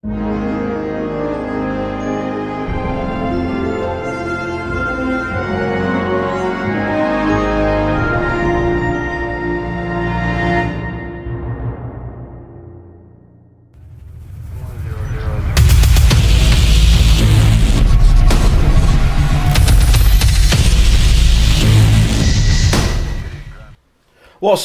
What's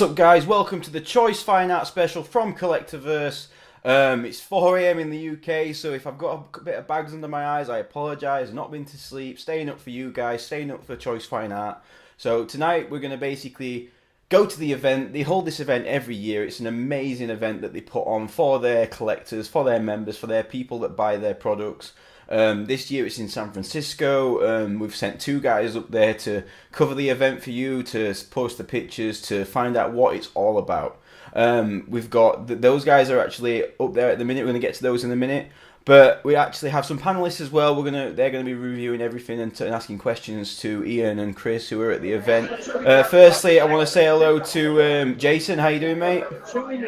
up, guys? Welcome to the Choice Fine Art special from Collectorverse. It's 4 a.m. in the UK, so if I've got a bit of bags under my eyes, I apologise. Not been to sleep, staying up for you guys, staying up for Choice Fine Art. So tonight we're going to basically go to the event. They hold this event every year. It's an amazing event that they put on for their collectors, for their members, for their people that buy their products. This year it's in San Francisco. We've sent two guys up there to cover the event for you, to post the pictures, to find out what it's all about. We've got those guys are actually up there at the minute. We're going to get to those in a minute. But we actually have some panelists as well. They're gonna be reviewing everything and asking questions to Ian and Chris, who are at the event. Firstly, I want to say hello to Jason. How you doing, mate? Doing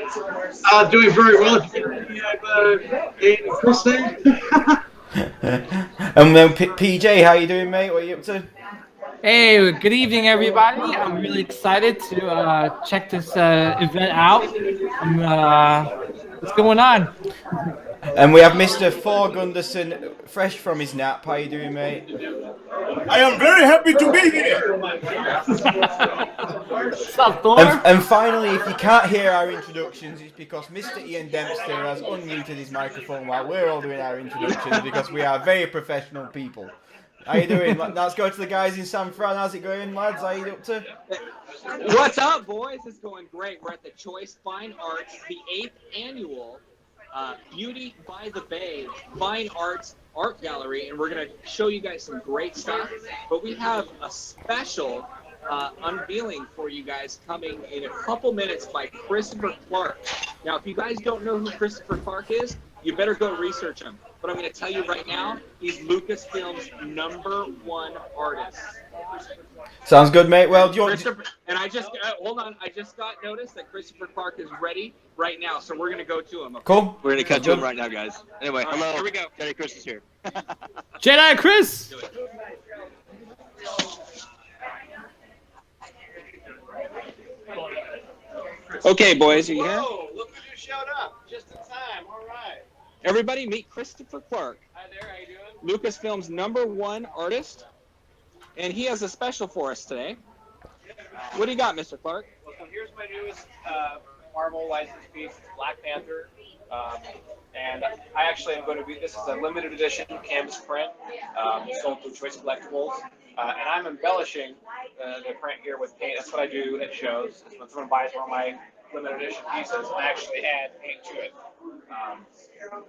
very well. Chris there. And then PJ, how you doing, mate? What are you up to? Hey, good evening, everybody. I'm really excited to check this event out. What's going on? And we have Mr. Thor Gunderson, fresh from his nap. How you doing, mate? I am very happy to be here. What's up, Thor? And finally, if you can't hear our introductions, it's because Mr. Ian Dempster has unmuted his microphone while we're all doing our introductions because we are very professional people. How you doing? Let's go to the guys in San Fran. How's it going, lads? How you up to? What's up, boys? It's going great. We're at the Choice Fine Arts, the 8th annual Beauty by the Bay Fine Arts Art Gallery, and we're going to show you guys some great stuff. But we have a special unveiling for you guys coming in a couple minutes by Christopher Clark. Now, if you guys don't know who Christopher Clark is, you better go research him. But I'm going to tell you right now, he's Lucasfilm's #1 artist. Sounds good, mate. Well, do you want? And I just hold on. I just got notice that Christopher Clark is ready right now, so we're going to go to him. Okay? Cool. We're going to cut to him right now, guys. Anyway, All right, hello. here we go. Jedi Chris is here. Jedi Chris! Okay, boys, are you here? Oh, look who just showed up. Just in time. All right. Everybody meet Christopher Clark, Hi there. How you doing? Lucasfilm's #1 artist, and he has a special for us today. What do you got, Mr. Clark? Well, so here's my newest Marvel license piece. It's Black Panther. And I actually am going to be, this is a limited edition canvas print sold through Choice Collectibles. And I'm embellishing the print here with paint. That's what I do at shows. When someone buys one of my limited edition pieces, I actually add paint to it.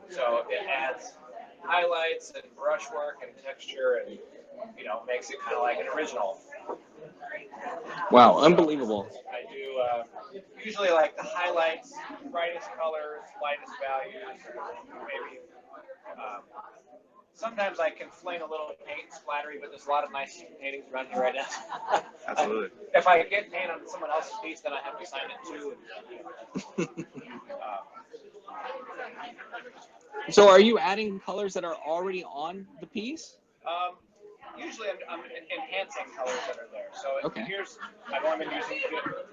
So it adds highlights and brushwork and texture and, you know, makes it kind of like an original. Wow, unbelievable. I do usually like the highlights, brightest colors, lightest values, maybe. Sometimes I can fling a little paint splattery, but there's a lot of nice paintings around here right now. Absolutely. If I get paint on someone else's piece, then I have to sign it too. So are you adding colors that are already on the piece? Usually I'm enhancing colors that are there. So Okay. here's, I've only been using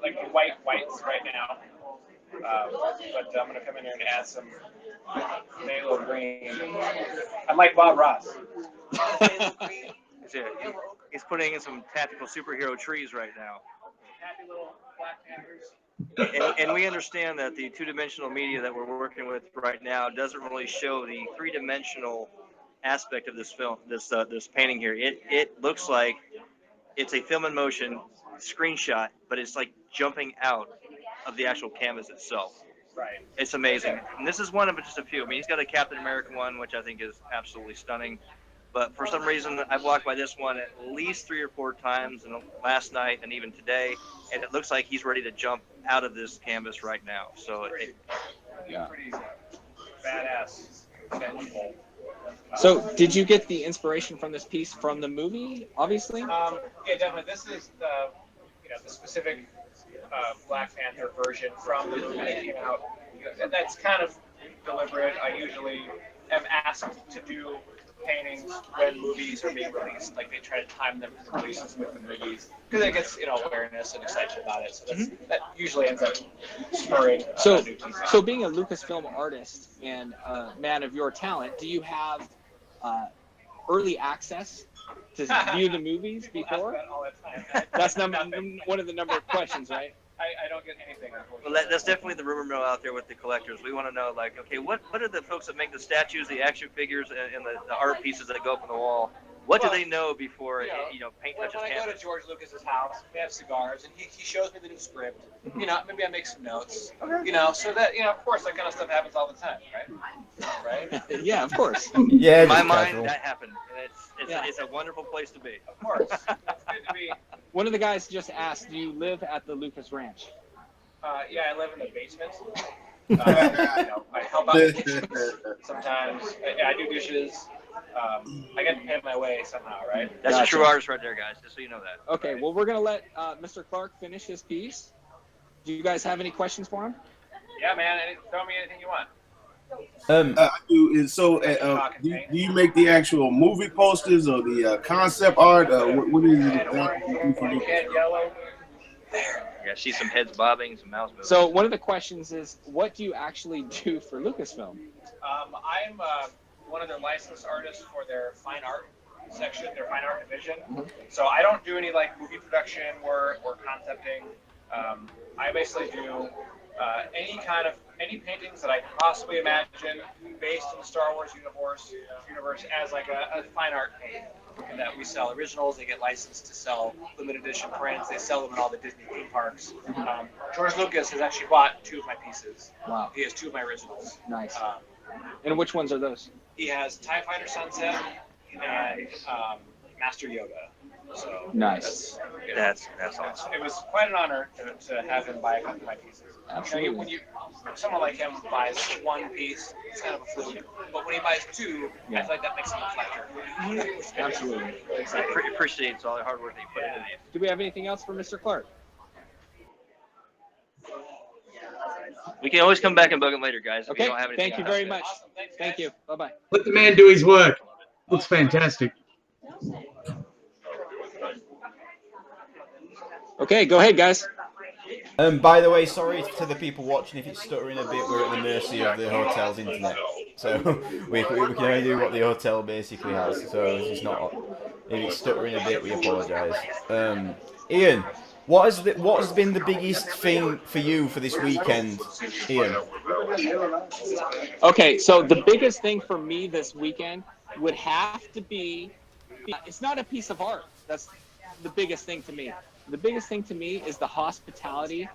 like the whites right now. But I'm going to come in here and add some phthalo green. I'm like Bob Ross. He's putting in some tactical superhero trees right now. Happy little Black Panthers. And we understand that the two-dimensional media that we're working with right now doesn't really show the three-dimensional aspect of this film, this painting here. It looks like it's a film in motion screenshot, but it's like jumping out of the actual canvas itself. Right. It's amazing. And this is one of just a few. I mean, he's got a Captain America one, which I think is absolutely stunning. But for some reason, I've walked by this one at least 3 or 4 times, and last night and even today, and it looks like he's ready to jump out of this canvas right now. So, Pretty badass. Vengeful. So did you get the inspiration from this piece from the movie, obviously? Yeah, definitely. This is the, the specific Black Panther version from the movie that came out. And that's kind of deliberate. I usually am asked to do paintings when movies are being released. Like they try to time them for releases with the movies because it gets awareness and excitement about it. So that usually ends up spurring So, new pieces. so being a Lucasfilm artist and a man of your talent, do you have early access to view the movies before? That all the time. That's one of the number of questions, right? I don't get anything, unfortunately. Well, that's definitely the rumor mill out there with the collectors. We want to know, like, okay, what are the folks that make the statues, the action figures, and the art pieces that go up on the wall? What do they know before paint touches when I canvas? go to George Lucas's house, we have cigars, and he shows me the new script. Maybe I make some notes. So that of course that kind of stuff happens all the time, right? Right? Yeah, of course. Yeah, In my just mind, casual. that happened. It's a wonderful place to be. Of course, it's good to be. One of the guys just asked, do you live at the Lucas Ranch? Yeah, I live in the basement. I help out in the kitchen sometimes. I do dishes. I get to pay my way somehow, right? That's Gotcha. a true artist right there, guys, just so you know that. Okay, well, we're going to let Mr. Clark finish his piece. Do you guys have any questions for him? Yeah, man. Throw me anything you want. I do. So, do you make the actual movie posters or the concept art? What is it? And orange, and yellow. Yeah, see some heads bobbing, some mouths moving. So one of the questions is, what do you actually do for Lucasfilm? I'm one of their licensed artists for their fine art section, their fine art division. So I don't do any movie production work or concepting. I basically do any paintings that I can possibly imagine based in the Star Wars universe as a fine art painting. That we sell originals. They get licensed to sell limited edition prints. They sell them in all the Disney theme parks. George Lucas has actually bought 2 of my pieces. Wow. He has 2 of my originals. Nice. And which ones are those? He has TIE Fighter Sunset and Master Yoda. So Nice. That's awesome. it was quite an honor to have him buy a couple of my pieces. Absolutely. When someone like him buys 1 piece, it's kind of a fluke. But when he buys 2, I feel like that makes him a collector. Absolutely. I appreciate all the hard work that you put into these. Do we have anything else for Mr. Clark? We can always come back and bug him later, guys. If Okay, you don't have anything thank you else. very much. Awesome. Thanks, guys. Thank you. Bye-bye. Let the man do his work. Looks fantastic. Okay, go ahead, guys. By the way, sorry to the people watching if it's stuttering a bit. We're at the mercy of the hotel's internet, so we can only do what the hotel basically has. So it's not. If it's stuttering a bit, we apologise. Ian, what has been the biggest thing for you for this weekend, Ian? Okay, so the biggest thing for me this weekend would have to be, it's not a piece of art. That's the biggest thing to me. The biggest thing to me is the hospitality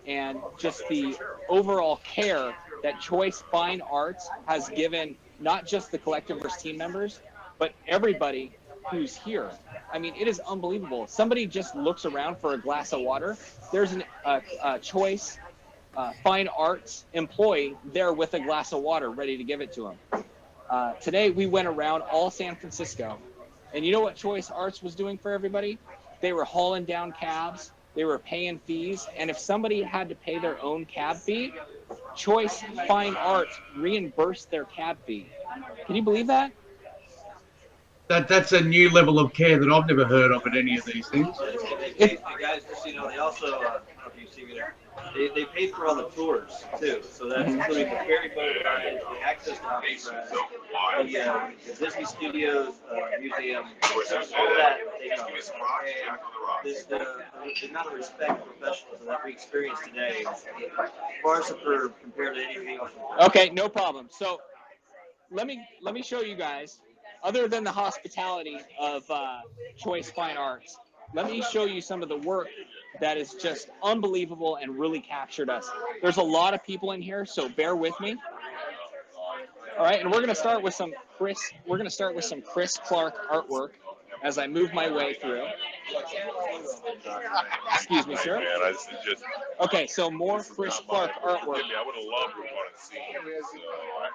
and just the overall care that Choice Fine Arts has given not just the Collectiveverse team members, but everybody who's here. I mean, it is unbelievable. Somebody just looks around for a glass of water. There's a Choice Fine Arts employee there with a glass of water ready to give it to him. Today, we went around all San Francisco. And you know what Choice Arts was doing for everybody? They were hauling down cabs. They were paying fees. And if somebody had to pay their own cab fee, Choice Fine Arts reimbursed their cab fee. Can you believe that? That's a new level of care that I've never heard of at any of these things. Hey, guys, just so you know, they also, I don't know if you see me there, they paid for all the tours, too. So that's including the ferry boat ride, the access to Office Ride, the Disney Studios Museum, all that they cover. The amount of respect and professionalism that we experienced today is far superior compared to anything else. Okay, no problem. So let me show you guys, other than the hospitality of Choice Fine Arts, let me show you some of the work that is just unbelievable and really captured us. There's a lot of people in here, so bear with me. All right, and we're gonna start with some Chris Clark artwork as I move my way through. Excuse me, sir. Okay, so more Chris Clark artwork. I would have loved to want to see it. So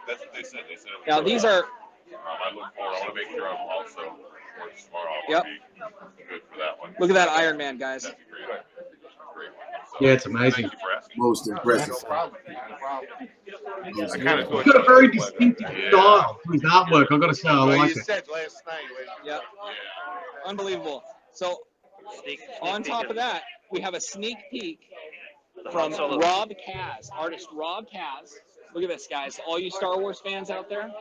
that's what they said. They said it was Now these are. I look forward. I want to make sure I'm also for tomorrow. Yep. Be good for that one. Look at that Iron Man, guys. That's great. Great. So, Yeah, it's amazing. thank you for asking. Most impressive. No problem. I kind of thought He's got a very you would. distinctive style to his artwork. I've got to say, I Well, like you it. said last night. Yep. Unbelievable. So on top of that, we have a sneak peek from Rob Kaz, artist Rob Kaz. Look at this, guys. All you Star Wars fans out there.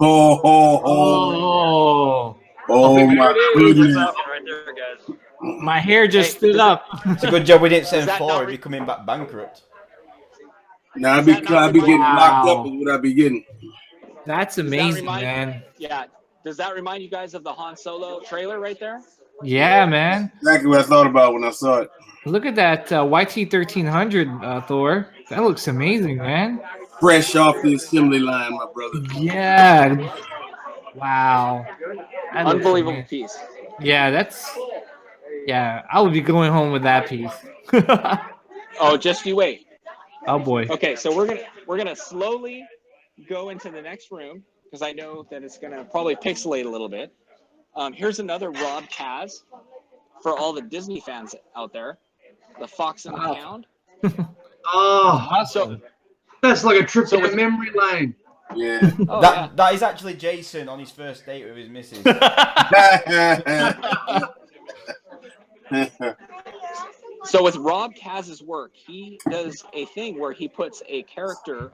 Oh, oh, Oh, oh my goodness. Right there, guys. my hair just stood up. It's a good job we didn't send that four. not He'd be coming back bankrupt. Now I'd Does be, that not I'd be getting locked up Wow. is what I'd be getting. That's Does that amazing, remind- man. Yeah. Does that remind you guys of the Han Solo trailer right there? Yeah, man. Exactly what I thought about when I saw it. Look at that YT1300 Thor. That looks amazing, man. Fresh off the assembly line, my brother. Yeah. Wow. That looks Unbelievable amazing. piece. Yeah, that's. Yeah, I would be going home with that piece. Oh, just you wait. Oh boy. Okay, so we're gonna slowly go into the next room because I know that it's gonna probably pixelate a little bit. Here's another Rob Kaz for all the Disney fans out there. The Fox and the Wow. Hound. Oh, Awesome. that's like a trip So down with- memory lane. Yeah. Oh, That is actually Jason on his first date with his missus. So with Rob Kaz's work, he does a thing where he puts a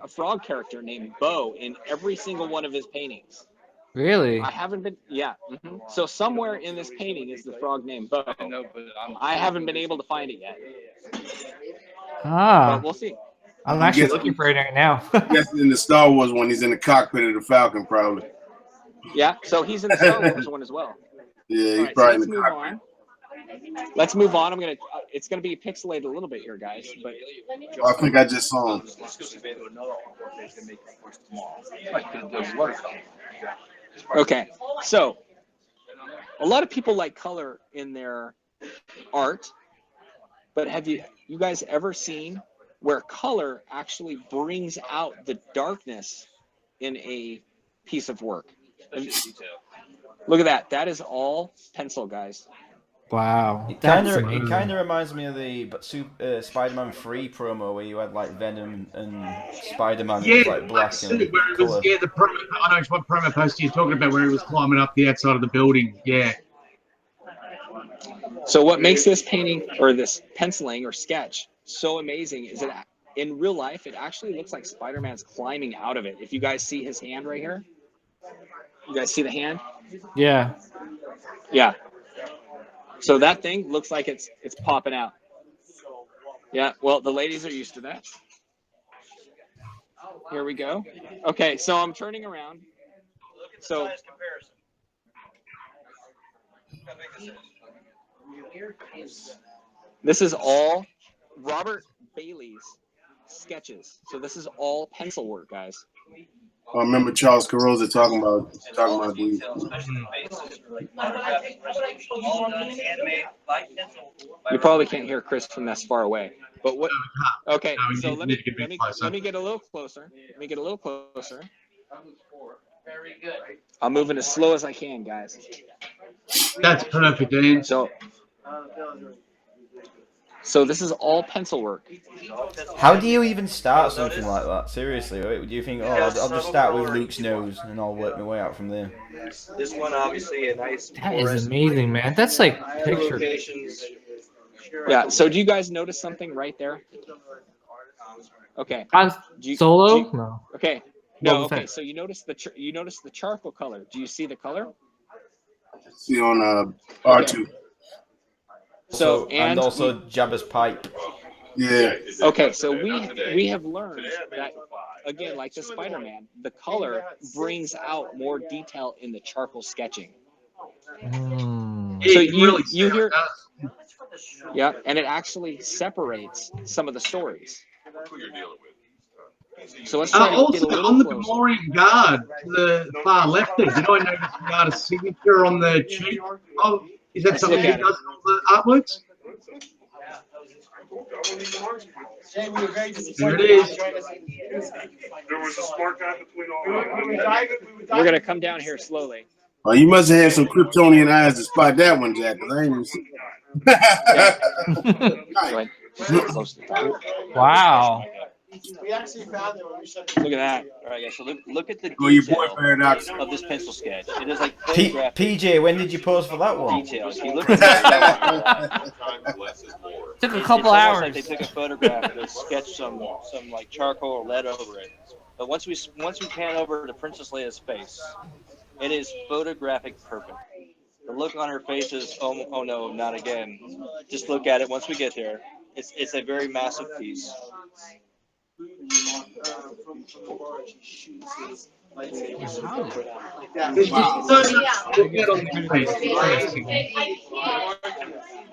frog character named Bo in every single one of his paintings. Really? I haven't been, yeah. So somewhere in this painting is the frog named Bo. I haven't been able to find it yet, Ah, but we'll see. I'm actually Yes. looking for it right now. Yes, in the Star Wars one, he's in the cockpit of the Falcon, probably. Yeah, so he's in the Star Wars one as well. Yeah, he's All right, so probably let's in the move cockpit. on. Let's move on. It's gonna be pixelated a little bit here, guys. But Oh, I think I just saw him. okay, so a lot of people like color in their art, but have you guys ever seen where color actually brings out the darkness in a piece of work? Look at that. That is all pencil, guys. Wow. It That's kind amazing. of reminds me of the Spider-Man 3 promo where you had like Venom and Spider-Man. Yeah, It was like black suit, and where it was, colour. yeah, the promo, I know what promo poster you're talking about, where he was climbing up the outside of the building. Yeah. So what makes this painting or this penciling or sketch so amazing is that in real life, it actually looks like Spider-Man's climbing out of it. If you guys see his hand right here, you guys see the hand? Yeah. Yeah. So that thing looks like it's popping out. Yeah, well, the ladies are used to that. Here we go. Okay, so I'm turning around. So this is all Robert Bailey's sketches. So this is all pencil work, guys. I remember Charles Carosa talking about these. You probably can't hear Chris from this far away. But what? Okay, No, we so need- let need me to get a bit let me closer. let me get a little closer. Let me get a little closer. I'll move it as slow as I can, guys. That's perfect, Ian. So this is all pencil work. How do you even start something like that? Seriously, do you think, I'll just start with Luke's nose and I'll work my way out from there? This one, obviously, a nice. That is amazing, man. That's like picture. Locations. Yeah. So do you guys notice something right there? Okay. Solo? do you- No. Okay. No. Boba Okay. Fett. So you notice the charcoal color. Do you see the color? See on R2. So and also Jabba's pipe. Yeah. Okay, so we have learned that again, like the Spider-Man, the color brings out more detail in the charcoal sketching. Mm. So It you really hear, does. yeah, and it actually separates some of the stories. So let's try to Also, get a little on the closer. DeLorean guard to the far left there, did I notice the artist's signature on the cheek? Oh, is that Let's something look he at it. does in all the artworks? There it is. There was a smart guy between all. We're gonna come down here slowly. Oh, you must have had some Kryptonian eyes to spot that one, Jack. 'Cause I ain't even seen. Go ahead. Just get close to the top. Wow. We actually found it when we shut the. Look at that. All right, guys. So look at the Oh, your boy detail Paradox. of this pencil sketch. It is like photographic PJ, when did you pose for that one? detail. If you look at this, Took a it's couple almost hours. like they took a photograph and they sketched some like charcoal or lead over it. But once we pan over to Princess Leia's face, it is photographic perfect. The look on her face is oh no, not again. Just look at it once we get there. It's a very massive piece. There's just so much to get on this face. Interesting.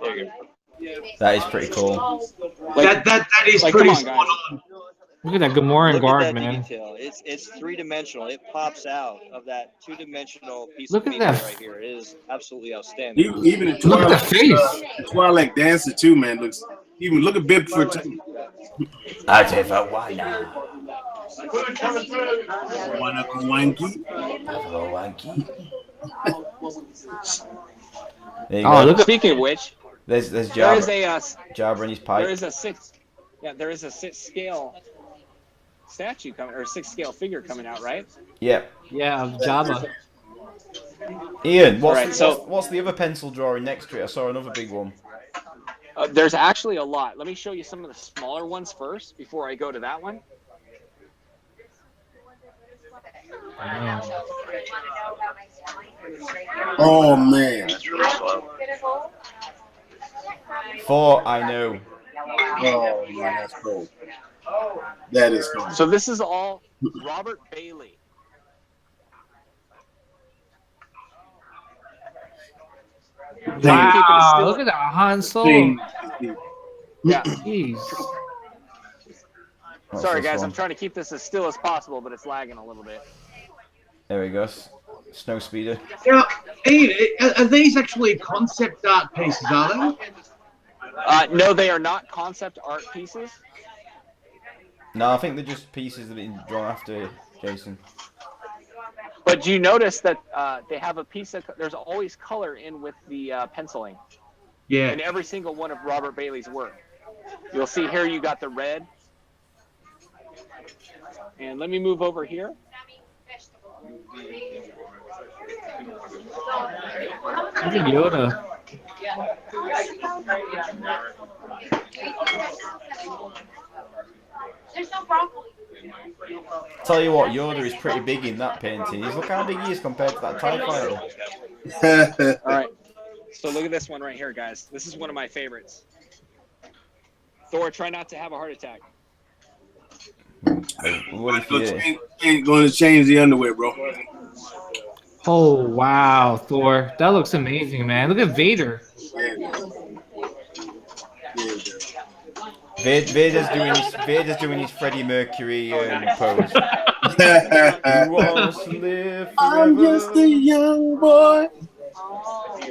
There you go. That is pretty cool. That is Like, pretty come on, spot guys. on. Look at that Gamorrean Look guard, at that man. detail. It's 3-dimensional. It pops out of that 2-dimensional piece Look of at media that. right here. It is absolutely outstanding. Even in Look at Twilight, the face. Twilight Dancer too, man. Looks even look at Bigfoot too. I tell you why now. Wanna go wanky? Hello, Wanky. There you Oh, go. look at Speaking of which, There's there Jabba, is a Jabba and his pipe. there is a 6 scale statue coming, or 6 scale figure coming out, right? Yeah. yeah, of Jabba. Ian, Alright, so- what's the other pencil drawing next to it? I saw another big one. There's actually a lot. Let me show you some of the smaller ones first before I go to that one. Oh man. That's really slow. 4, I know. Oh man, that's cool. That is cool. So this is all Robert Bailey. Wow, look at that Han Solo. Thing. Yeah. Jeez. What's Sorry, this guys. one? I'm trying to keep this as still as possible, but it's lagging a little bit. There we go. Snow speeder. Now, Ian, are these actually concept art pieces, are they? No, they are not concept art pieces. No, I think they're just pieces that have been drawn after Jason. But do you notice that they have a piece of? There's always color in with the penciling Yeah. in every single one of Robert Bailey's work. You'll see here you got the red. And let me move over here. Look at Yoda. Tell you what, Yoda is pretty big in that painting. Look how big he is compared to that TIE fighter. All right. So look at this one right here, guys. This is one of my favorites. Thor, try not to have a heart attack. What if you Ain't going to change the underwear, bro. Oh, wow, Thor. That looks amazing, man. Look at Vader. Vader's doing his Freddie Mercury pose. Who wants to live I'm just a young boy.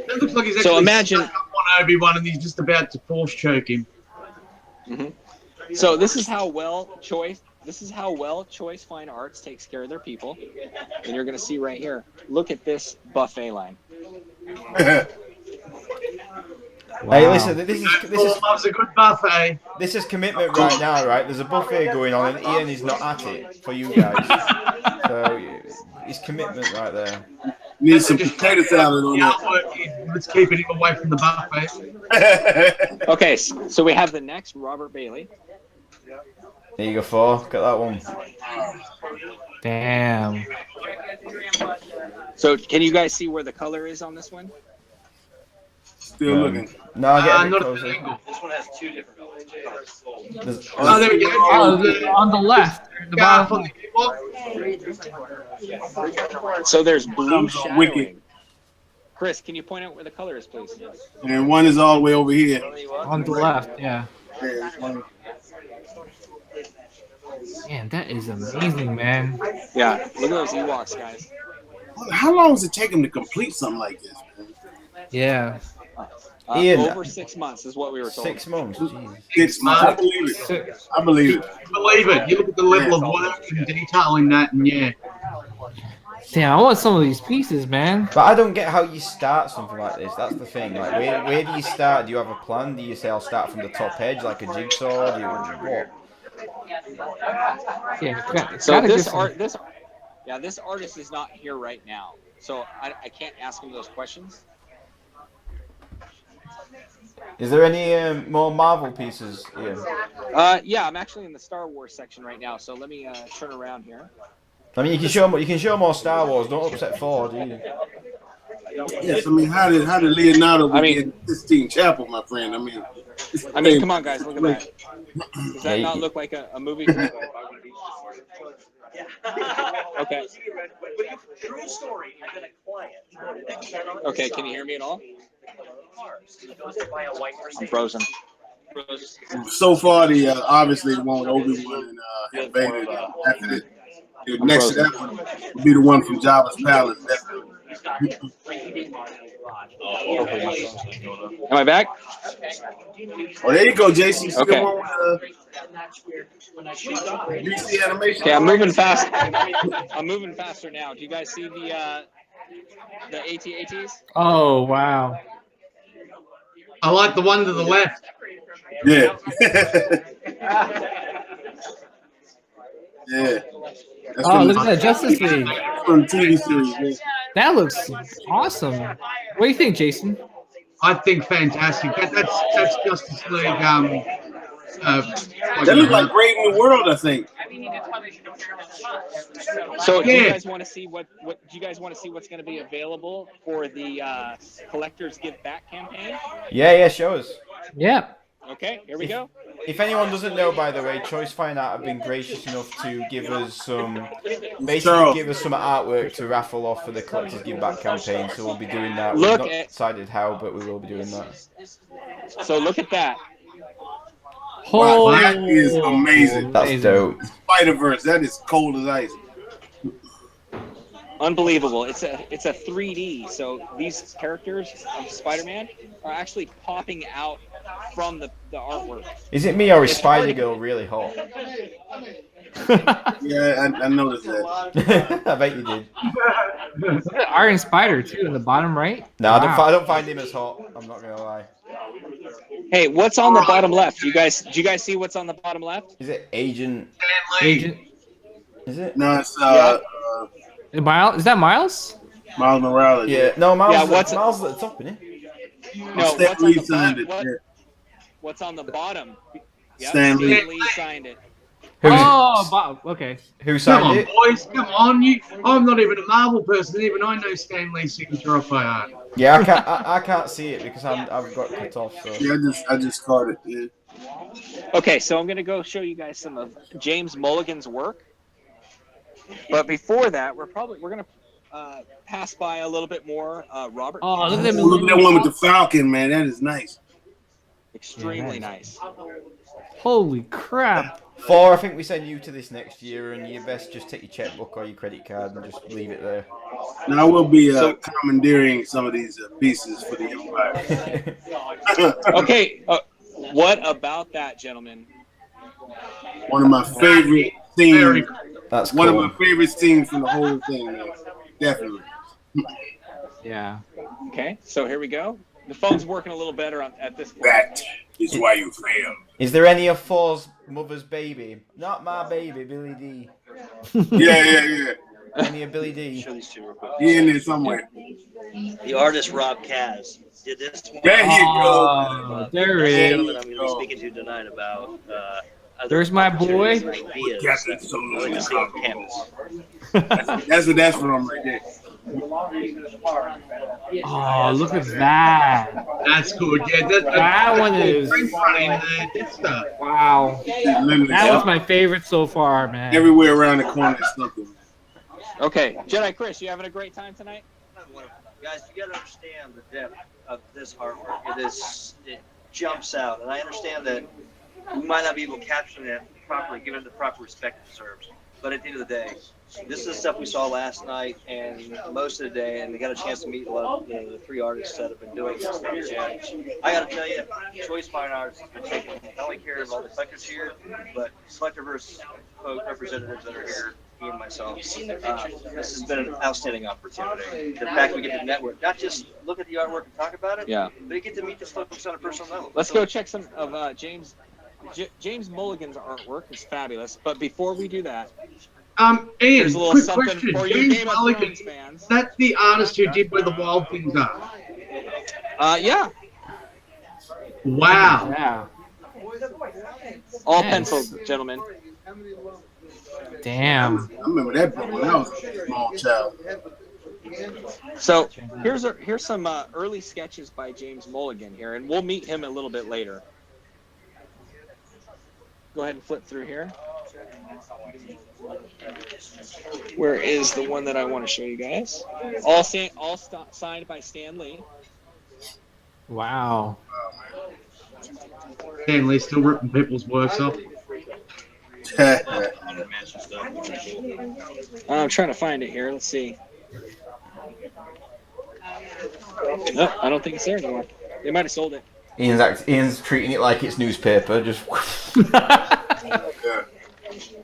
That looks like he's So actually imagine- stuck up on Obi-Wan and he's just about to force choke him. So this is how well Choice Fine Arts takes care of their people. And you're going to see right here. Look at this buffet line. Hey, listen, Thor loves a good buffet. this is commitment right now, right? There's a buffet going on, and Ian is not at it for you guys. So it's commitment right there. Need some potato salad on The that. artwork is what's keeping him away from the buffet. Okay, so we have the next Robert Bailey. There you go, 4. Look at that one. Damn. So can you guys see where the color is on this one? Still looking. No, I get a bit not at closer. the angle. This one has 2 different colors. There's- Oh, there we go. Oh, on the left. The Scarf bottom. on the So there's blue Sounds shadowing. wicked. Chris, can you point out where the color is, please? And one is all the way over here. On the left, yeah. Man, that is amazing, man. Yeah, look at those Ewoks, guys. How long does it take him to complete something like this, man? Yeah. Ian. Over 6 months is what we were told. 6 months. Jeez. 6 months. I believe it. I believe it. Believe it. You look at the level of work and detail in that, and yeah. Damn, I want some of these pieces, man. But I don't get how you start something like this. That's the thing. Like, where do you start? Do you have a plan? Do you say I'll start from the top edge like a jigsaw? Do you what? Yeah. So Gotta this get some. this artist is not here right now, so I can't ask him those questions. Is there any more Marvel pieces, Ian? Yeah, I'm actually in the Star Wars section right now, so let me turn around here. I mean, you can show more Star Wars. Don't upset Ford, do you? Yes, I mean, how did Leonardo I mean- begin Sistine Chapel, my friend? I mean, Come on, guys, look at that. Does that not look like a movie? Okay. True story. I got a client. Okay, can you hear me at all? I'm frozen. So far, the obviously the one with Obi-Wan and Vader. After that, the next to that one would be the one from Jabba's palace. Definitely. Am I back? Oh, there you go, Jason. You see Okay. the one with DC animation? Okay, I'm moving fast. I'm moving faster now. Do you guys see the AT-ATs? Oh wow. I like the one to the left. Yeah. Yeah. That's Oh, from look at that Justice League. from the TV series. Yeah. That looks awesome. What do you think, Jason? I think fantastic. That's Justice League. That looks like Great New World, I think. So, do you Yeah. guys want to see what do you guys want to see what's going to be available for the Collectors Give Back campaign? Yeah, show us. Yeah. Okay, here we go. If anyone doesn't know, by the way, Choice Fine Art have been gracious enough to give us some artwork to raffle off for the Collectors Give Back campaign. So we'll be doing that. We've not decided how, but we will be doing that. So look at that. Wow, that is amazing. That's dope. Spider-Verse, that is cold as ice. Unbelievable. It's a 3D. So these characters of Spider-Man are actually popping out from the artwork. Is it me or is Spider-Girl really hot? Yeah, I noticed that. I bet you did. Look at Iron Spider too in the bottom right. No, Wow. I don't find him as hot. I'm not gonna lie. Hey, what's on the bottom left? Do you guys see what's on the bottom left? Is it Agent? Agent. Is it? No, it's Miles? Is that Miles? Miles Morales. Yeah. No, Miles. Yeah, Miles at the top, isn't he? No, Stan what's on Lee the signed bottom? it. What's on the bottom? Yep, Stan Lee. Lee signed it. Okay. Who Come signed on, it? boys. Come on. I'm not even a Marvel person. Even I know Stan Lee's signature off by heart. Yeah, I can't see it because I've got cut off. So. Yeah, I just caught it. Yeah. Okay, so I'm going to go show you guys some of James Mulligan's work. But before that, we're going to pass by a little bit more Robert. Oh, look at that Look at that one with the Falcon, man. That is nice. Extremely nice. Holy crap. Four, I think we send you to this next year, and you best just take your checkbook or your credit card and just leave it there. Now I will be commandeering some of these pieces for the Empire. Okay, what about that, gentlemen? One of my favorite scenes. That's one cool. of my favorite scenes from the whole thing. Man. Definitely. Yeah. Okay, so here we go. The phone's working a little better at this point. That is why you failed. Is there any of Four's mother's baby? Not my baby, Billy D. Yeah. Any of Billy D? Show these two real quick. He in there somewhere. The artist Rob Kaz did this one. There you Oh, there The it gentleman is. I'm going to be speaking to tonight about. There's my boy. ideas that I like to see on campus. That's what that's from right there. Oh, look at that. That's good. Yeah, That one is. Wow. That was my favorite so far, man. Everywhere around the corner is something. Okay, Jedi Chris, you having a great time tonight? Guys, you got to understand the depth of this artwork. It jumps out, and I understand that we might not be able to capture that properly, given the proper respect it deserves. But at the end of the day, this is the stuff we saw last night and most of the day, and we got a chance to meet a lot of the three artists that have been doing this stuff. And I got to tell you, Choice Fine Arts has been taking not only care of all the collectors here, but Collectorverse folk representatives that are here, me and myself. This has been an outstanding opportunity. The fact we get to network, not just look at the artwork and talk about it, Yeah. but you get to meet the folks on a personal level. Let's go check some of James James Mulligan's artwork is fabulous. But before we do that, Ian, here's a little quick something question. for you James Game of Mulligan, Thrones fans. that's the artist who did Where the Wild Things Are. Yeah, Wow. Yeah. all Nice. pencils, gentlemen. Damn. I remember that book when I was a small child. So here's some early sketches by James Mulligan here, and we'll meet him a little bit later. Go ahead and flip through here. Where is the one that I want to show you guys? All signed by Stan Lee. Wow. Stan Lee still ripping people's works off. I'm trying to find it here. Let's see. No, I don't think it's there anymore. They might have sold it. Ian's treating it like it's newspaper. Just Yeah.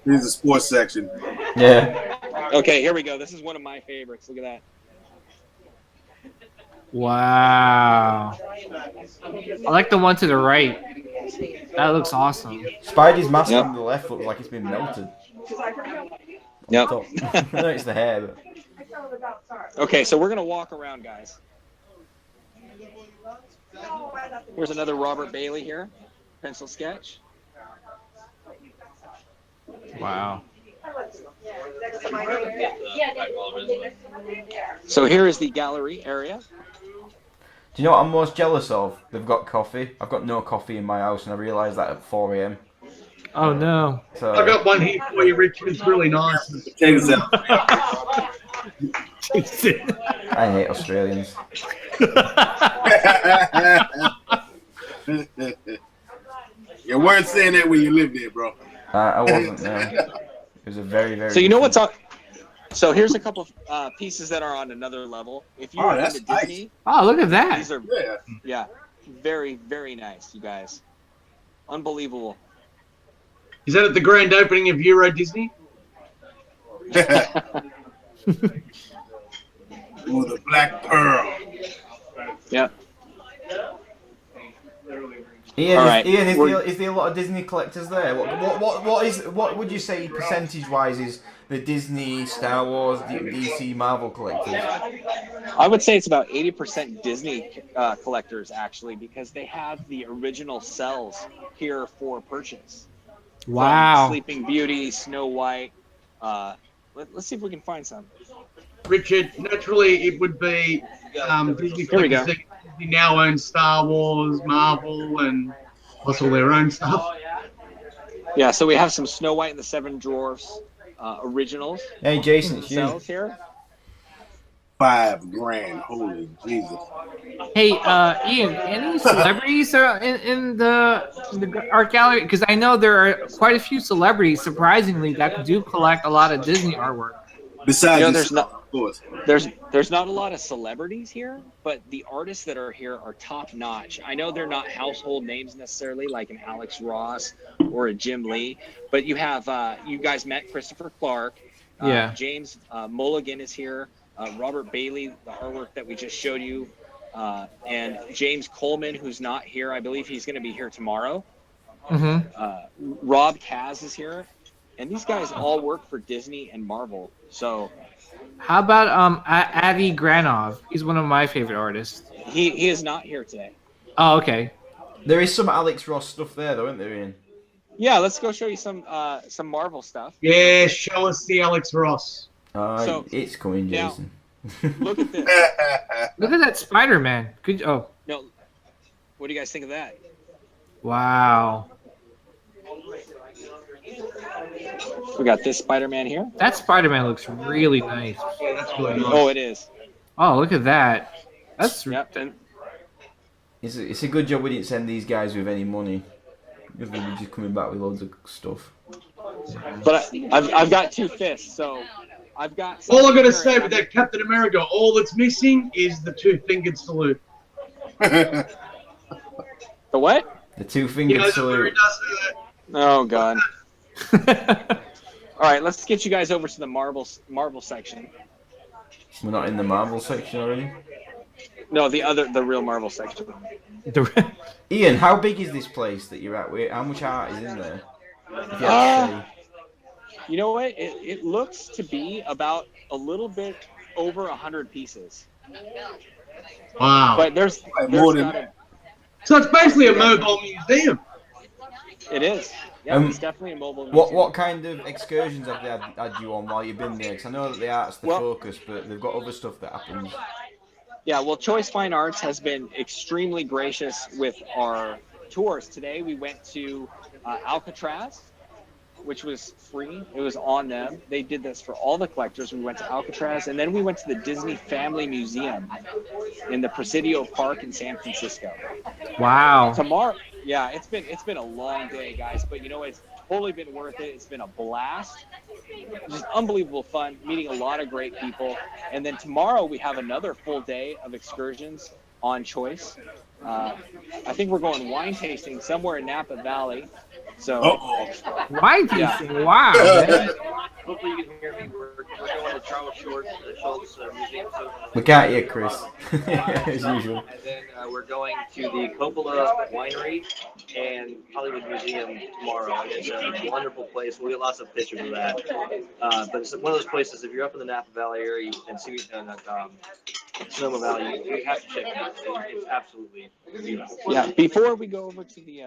Here's the sports section. yeah. Okay, here we go. This is one of my favorites. Look at that. Wow. I like the one to the right. That looks awesome. Spidey's mask Yep. on the left looks like it's been melted. Yep. Top. I know it's the hair, but Okay, so we're gonna walk around, guys. Here's another Robert Bailey here, pencil sketch. Wow. So here is the gallery area. do you know what I'm most jealous of? They've got coffee. I've got no coffee in my house, and I realised that at 4 a.m. Oh no. So I got one here for you, Richard. It's really nice. Check this out. I hate Australians. You weren't saying that when you lived there, bro. I wasn't there. It was a very, very. So you know different- what's on? So here's a couple of pieces that are on another level. If you're that's into Disney, Oh, look at that. these are Yeah. very, very nice, you guys. Unbelievable. Is that at the grand opening of Euro Disney? Ooh, the Black Pearl. Yeah. Ian, All right. Ian, We're- is there a lot of Disney collectors there? What would you say percentage-wise is the Disney, Star Wars, DC, Marvel collectors? I would say it's about 80% Disney collectors, actually, because they have the original cells here for purchase. From Wow. Sleeping Beauty, Snow White. Let's see if we can find some. Richard, naturally it would be Disney Here we go. collectors. Disney now owns Star Wars, Marvel, and plus all their own stuff. Yeah, so we have some Snow White and the Seven Dwarfs originals. Hey, Jason, it's you. Cells here. $5 grand. Holy Jesus. Hey, Ian, any celebrities in the art gallery? Because I know there are quite a few celebrities, surprisingly, that do collect a lot of Disney artwork. Besides, You know, yourself, of course. There's not a lot of celebrities here, but the artists that are here are top notch. I know they're not household names necessarily, like an Alex Ross or a Jim Lee, but you have you guys met Christopher Clark. Yeah. James Mulligan is here. Robert Bailey, the artwork that we just showed you, and James Coleman, who's not here. I believe he's going to be here tomorrow. Mm-hmm. Rob Kaz is here, and these guys all work for Disney and Marvel. So How about Adi Granov? He's one of my favorite artists. he is not here today. Oh, okay. There is some Alex Ross stuff there, though, isn't there, Ian? Yeah, let's go show you some Marvel stuff. Yeah, show us the Alex Ross. So, It's coming, now- Jason. Look at this. Look at that Spider-Man. Good. Oh, No, what do you guys think of that? wow. We got this Spider-Man here. That Spider-Man looks really nice. That's really nice. Oh, it is. Oh, look at that. That's Yep. And It's a good job we didn't send these guys with any money. Because they'd be just coming back with loads of stuff. but I've got two fists, so I've got. All I'm going to something say here. with that Captain America, all that's missing is the two-fingered salute. The what? The two-fingered You know, where salute. he does that. Oh God. All right, let's get you guys over to the Marvel section. We're not in the Marvel section already. No, the real Marvel section. Ian, how big is this place that you're at? How much art is in there? If you had to say. You know what? It looks to be about a little bit over 100 pieces. Wow. But there's more than gotta, So it's basically a mobile museum. it is. Yeah, it's definitely a mobile museum. What kind of excursions have they had you on while you've been there? Because I know that the art's the focus, but they've got other stuff that happens. Yeah, well, Choice Fine Arts has been extremely gracious with our tours. Today we went to Alcatraz, which was free. It was on them. They did this for all the collectors. We went to Alcatraz, and then we went to the Disney Family Museum in the Presidio Park in San Francisco. Wow. Tomorrow, yeah, it's been a long day, guys, but you know, it's totally been worth it. It's been a blast. Just unbelievable fun, meeting a lot of great people. And then tomorrow we have another full day of excursions on Choice. I think we're going wine tasting somewhere in Napa Valley. So Wine tasting, wow. Man. Hopefully you can hear me. We're going to Charles Schultz Museum. We can't hear Chris, as usual. And then we're going to the Coppola Winery and Hollywood Museum tomorrow. It's a wonderful place. We'll get lots of pictures of that. But it's one of those places, if you're up in the Napa Valley area and see Sonoma Valley, you have to check it out. It's absolutely beautiful. yeah, before we go over to the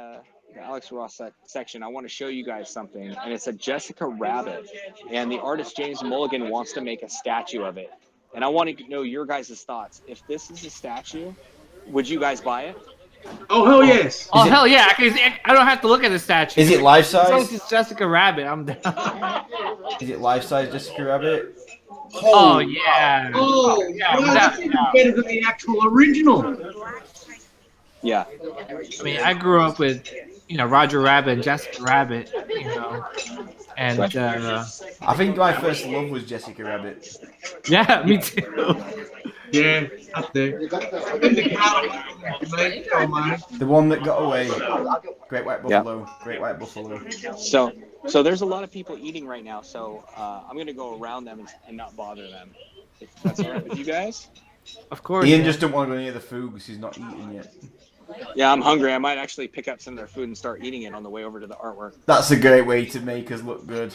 Alex Ross section, I want to show you guys something, and it's a Jessica Rabbit, and the artist James Mulligan wants to make a statue of it, and I want to know your guys' thoughts. If this is a statue, would you guys buy it? Oh, hell yes. Oh, hell yeah. I don't have to look at the statue. Is it life As long as size? it's Jessica Rabbit, I'm down. Is it life size Jessica Rabbit? Oh, yeah. Oh, yeah, well, without that's even doubt. better than the actual original. Yeah. I mean, I grew up with, Roger Rabbit and Jessica Rabbit, and I think my first love was Jessica Rabbit. yeah, me too. Yeah, up there. And the cat, mate. Oh, man. The one that got away. Great White Buffalo. Great White Buffalo. So there's a lot of people eating right now, so I'm going to go around them and not bother them. If that's all right with you guys? Of course. Ian man. just don't want to go near the food because he's not eating yet. Yeah, I'm hungry. I might actually pick up some of their food and start eating it on the way over to the artwork. That's a great way to make us look good,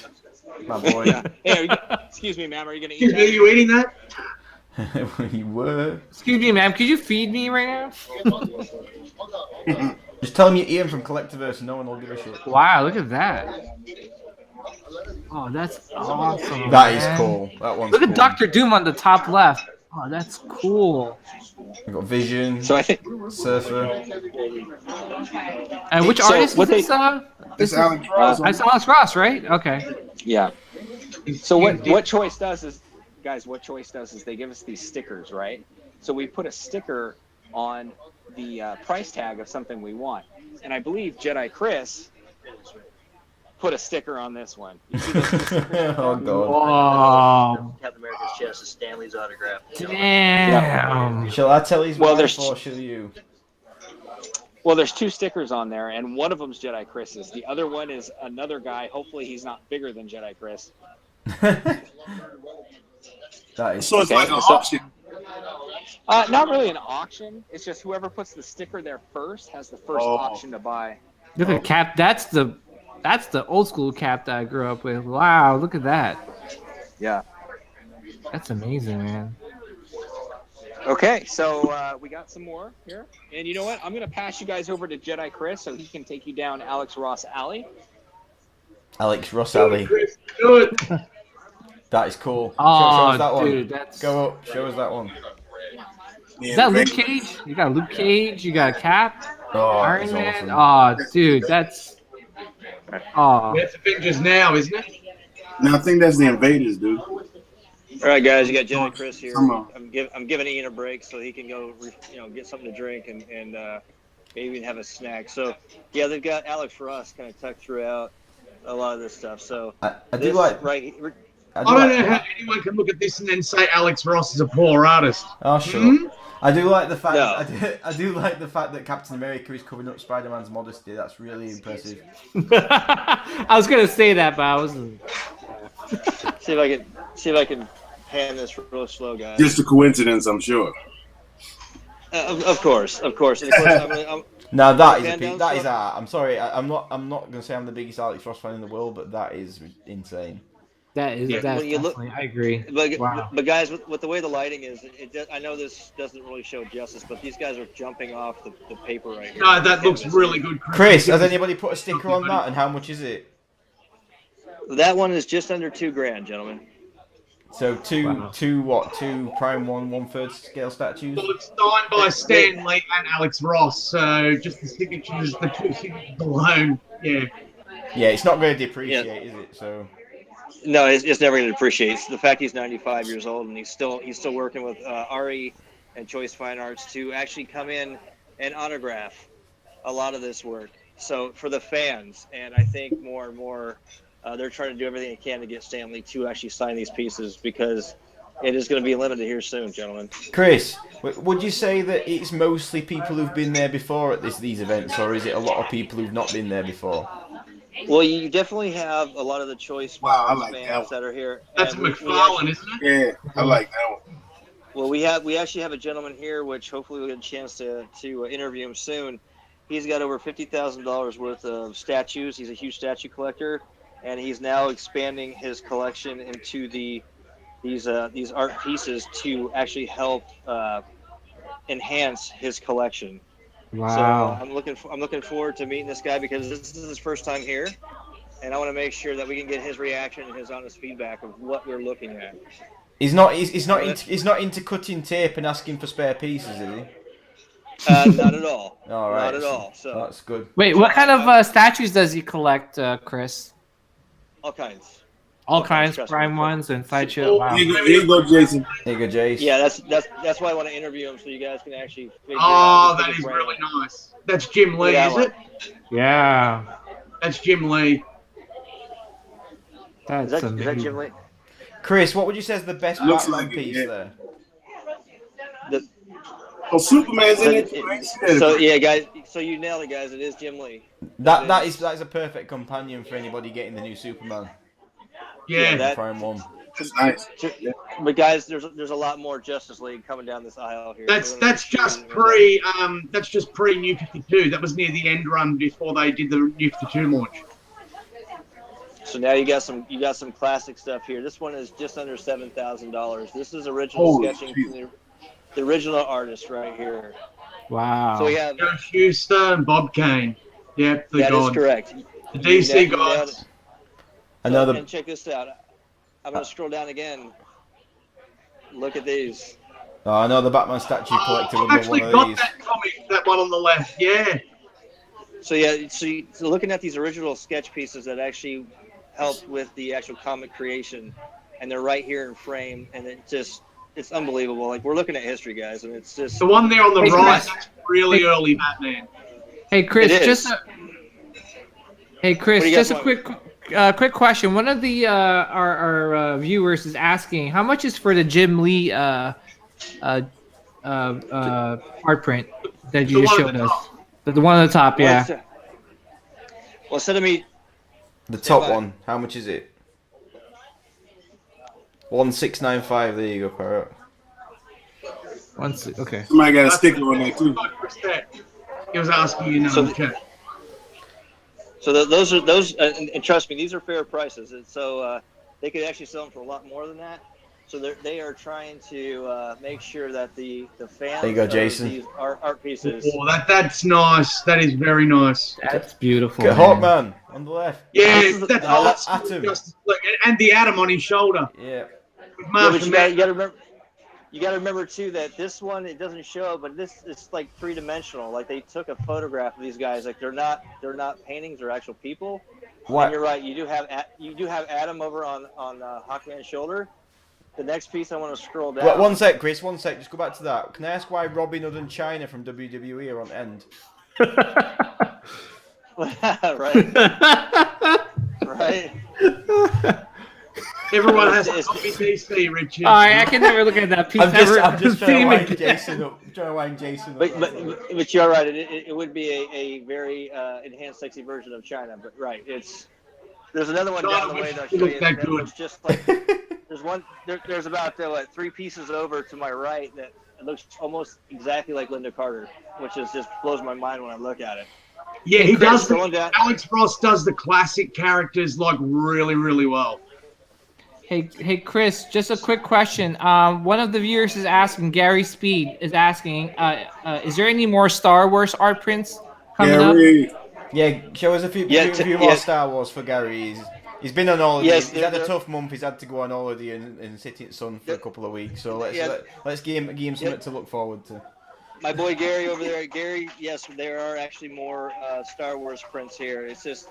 my boy. Yeah. Hey, excuse me, ma'am. Are you going to eat Excuse me, are that? you eating that? You were. Excuse me, ma'am. Could you feed me right now? Just tell him you're Ian from Collectiverse and no one will give a shit. Wow, look at that. Oh, that's awesome. That is man. cool. That one's Look cool. at Dr. Doom on the top left. Oh, that's cool. We've got Vision, So I think Surfer. And which So artist what is this? It's Alex Ross. It's Alex Ross, right? Okay. yeah. So what Choice does is, guys, what Choice does is they give us these stickers, right? So we put a sticker on the price tag of something we want, and I believe Jedi Chris put a sticker on this one. You see this sticker? Oh god. Whoa. Captain America's chest is Stanley's autograph. Damn. Shall I tell his Well, wife there's- or shall you? Well, there's two stickers on there, and one of them's Jedi Chris's. The other one is another guy. Hopefully, he's not bigger than Jedi Chris. That is. So it's Okay, like an so- auction. Not really an auction. It's just whoever puts the sticker there first has the first option to buy. Look at Cap. That's the old school Cap that I grew up with. Wow, look at that. Yeah. That's amazing, man. Okay, so we got some more here. And you know what? I'm going to pass you guys over to Jedi Chris so he can take you down Alex Ross Alley. Alex Ross Alley. Chris, do it. That is cool. Show Oh, us that one. dude, that's. Go up. Show us that one. Is that Luke Cage? You got Luke Cage. You got Cap. Oh, Iron that's Man. awesome. Oh, dude, that's. Oh. That's Avengers now, isn't it? No, I think that's the Invaders, dude. All right, guys, you got Jedi Chris here. Come on. I'm giving Ian a break so he can go, get something to drink and maybe even have a snack. So, yeah, they've got Alex Ross kind of tucked throughout a lot of this stuff. So, I do this like. right. I I do don't like, know how anyone can look at this and then say Alex Ross is a poor artist. Oh, sure. Hmm? I do like the fact. No. I do like the fact that Captain America is covering up Spider-Man's modesty. That's really impressive. I was gonna say that, but I wasn't. See if I can hand this real slow, guys. Just a coincidence, I'm sure. Of course. And of course, Now that is Van Damme that is stuff? art. I'm sorry, I'm not gonna say I'm the biggest Alex Ross fan in the world, but that is insane. That's When you look, definitely. I agree. but Wow. but guys, with the way the lighting is, I know this doesn't really show justice, but these guys are jumping off the paper right here. No, that looks Canvas. really good, Chris, Give has me anybody put a sticker on that, and how much is it? That one is just under $2,000, gentlemen. So Wow. two prime 1/3 scale statues. Well, it's signed by Stan Lee and Alex Ross, so just the signatures, the 2 signatures alone. Yeah. Yeah, it's not going to depreciate, is it? So No, it's never going to depreciate. It's the fact he's 95 years old and he's still working with Ari and Choice Fine Arts to actually come in and autograph a lot of this work. So for the fans, and I think more and more, they're trying to do everything they can to get Stanley to actually sign these pieces because it is going to be limited here soon, gentlemen. Chris, would you say that it's mostly people who've been there before at these events, or is it a lot of people who've not been there before? Well, you definitely have a lot of the Choice Wow, I Fine Arts like fans that that are here. That's And McFarlane, isn't it? Yeah, I like that one. Well, we actually have a gentleman here, which hopefully we'll get a chance to interview him soon. He's got over $50,000 worth of statues. He's a huge statue collector, and he's now expanding his collection into these art pieces to actually help enhance his collection. Wow. So I'm looking forward to meeting this guy because this is his first time here, and I want to make sure that we can get his reaction and his honest feedback of what we're looking at. He's not into cutting tape and asking for spare pieces, is he? Not at all. All right, Not at all. So that's good. Wait, what kind of statues does he collect, Chris? all kinds. All kinds, trust prime me. ones and sideshow. Wow. Here you go, Jason. There you go, Jace. Yeah, that's why I want to interview him so you guys can actually figure Oh, out. that is really nice. That's Jim Lee, Yeah, is it? Yeah. That's Jim Lee. That's Is that amazing. Jim Lee? Chris, what would you say is the best Looks Batman like it, piece yeah. there? Oh, Superman's in it. So yeah, guys. So you nailed it, guys. It is Jim Lee. That is a perfect companion for anybody getting the new Superman. Yeah. that- Prime 1. That's nice. But guys, there's a lot more Justice League coming down this aisle here. That's So we're gonna that's make sure just you know pre New 52. That was near the end run before they did the New 52 launch. So now you got some classic stuff here. This one is just under $7,000. This is original Holy sketching Jesus. from the original artist right here. Wow. So we have Joe Shuster and Bob Kane. Yep, the that is gods. correct. The DC You nailed gods. it. Another. And check this out. I'm gonna scroll down again. Look at these. Oh, I know the Batman statue collector I've would love actually one of got these. that comic, that one on the left. Yeah. So yeah, so looking at these original sketch pieces that actually helped with the actual comic creation, and they're right here in frame, and it's unbelievable. Like we're looking at history, guys, and it's just The one there on the Hey, right, Chris. that's really early Batman. Hey Chris, It is. just hey Chris, What do you guys just a want? quick question. One of the our viewers is asking how much is for the Jim Lee art print that you The just one showed at the us. top. The one on the top, yeah. Well, instead of me, The top Yeah, one, how much is it? 1695. There you go, Parrot. Okay. Somebody got a sticker on there too. He was asking you in So the chat. so those, and trust me, these are fair prices. And so they could actually sell them for a lot more than that. So they are trying to make sure that the fans There you go, of Jason. these art pieces. Oh, that's nice. That is very nice. That's beautiful. Get man. Hawkman on the left. Yeah, This is- that's I like awesome. Atom. Justice League. And the atom on his shoulder. Yeah. With Yeah, Marshall but you Mathers. got to remember. You got to remember too that this one it doesn't show, but this is like three-dimensional. Like they took a photograph of these guys. Like they're not paintings; they're actual people. What? And you're right. You do have Adam over on Hawkman's shoulder. The next piece I want to scroll down. Well, one sec, Chris. One sec. Just go back to that. Can I ask why Robin Hood and China from WWE are on end? right. Everyone has to It's- copy DC, Richard. All right, I can never look at that piece. I'm just trying to Theme wind again. Jason up. Trying to wind Jason up. But you're right. It would be a very enhanced, sexy version of China. But right, there's another one down the way that I'll show Look you. that That good. looks just like there's about three pieces over to my right that It looks almost exactly like Linda Carter, which is just blows my mind when I look at it. Yeah, he Chris, does. Alex Ross does the classic characters like really, really well. Hey, Chris, just a quick question. One of the viewers is asking, Gary Speed is asking, is there any more Star Wars art prints coming up? Gary, Yeah, show us a few more Star Wars for Gary. He's been on holiday. Yes, he's had a tough month. He's had to go on holiday and sit in the sun for a couple of weeks. So let's give him something to look forward to. My boy Gary over there. Gary, yes, there are actually more Star Wars prints here. It's just,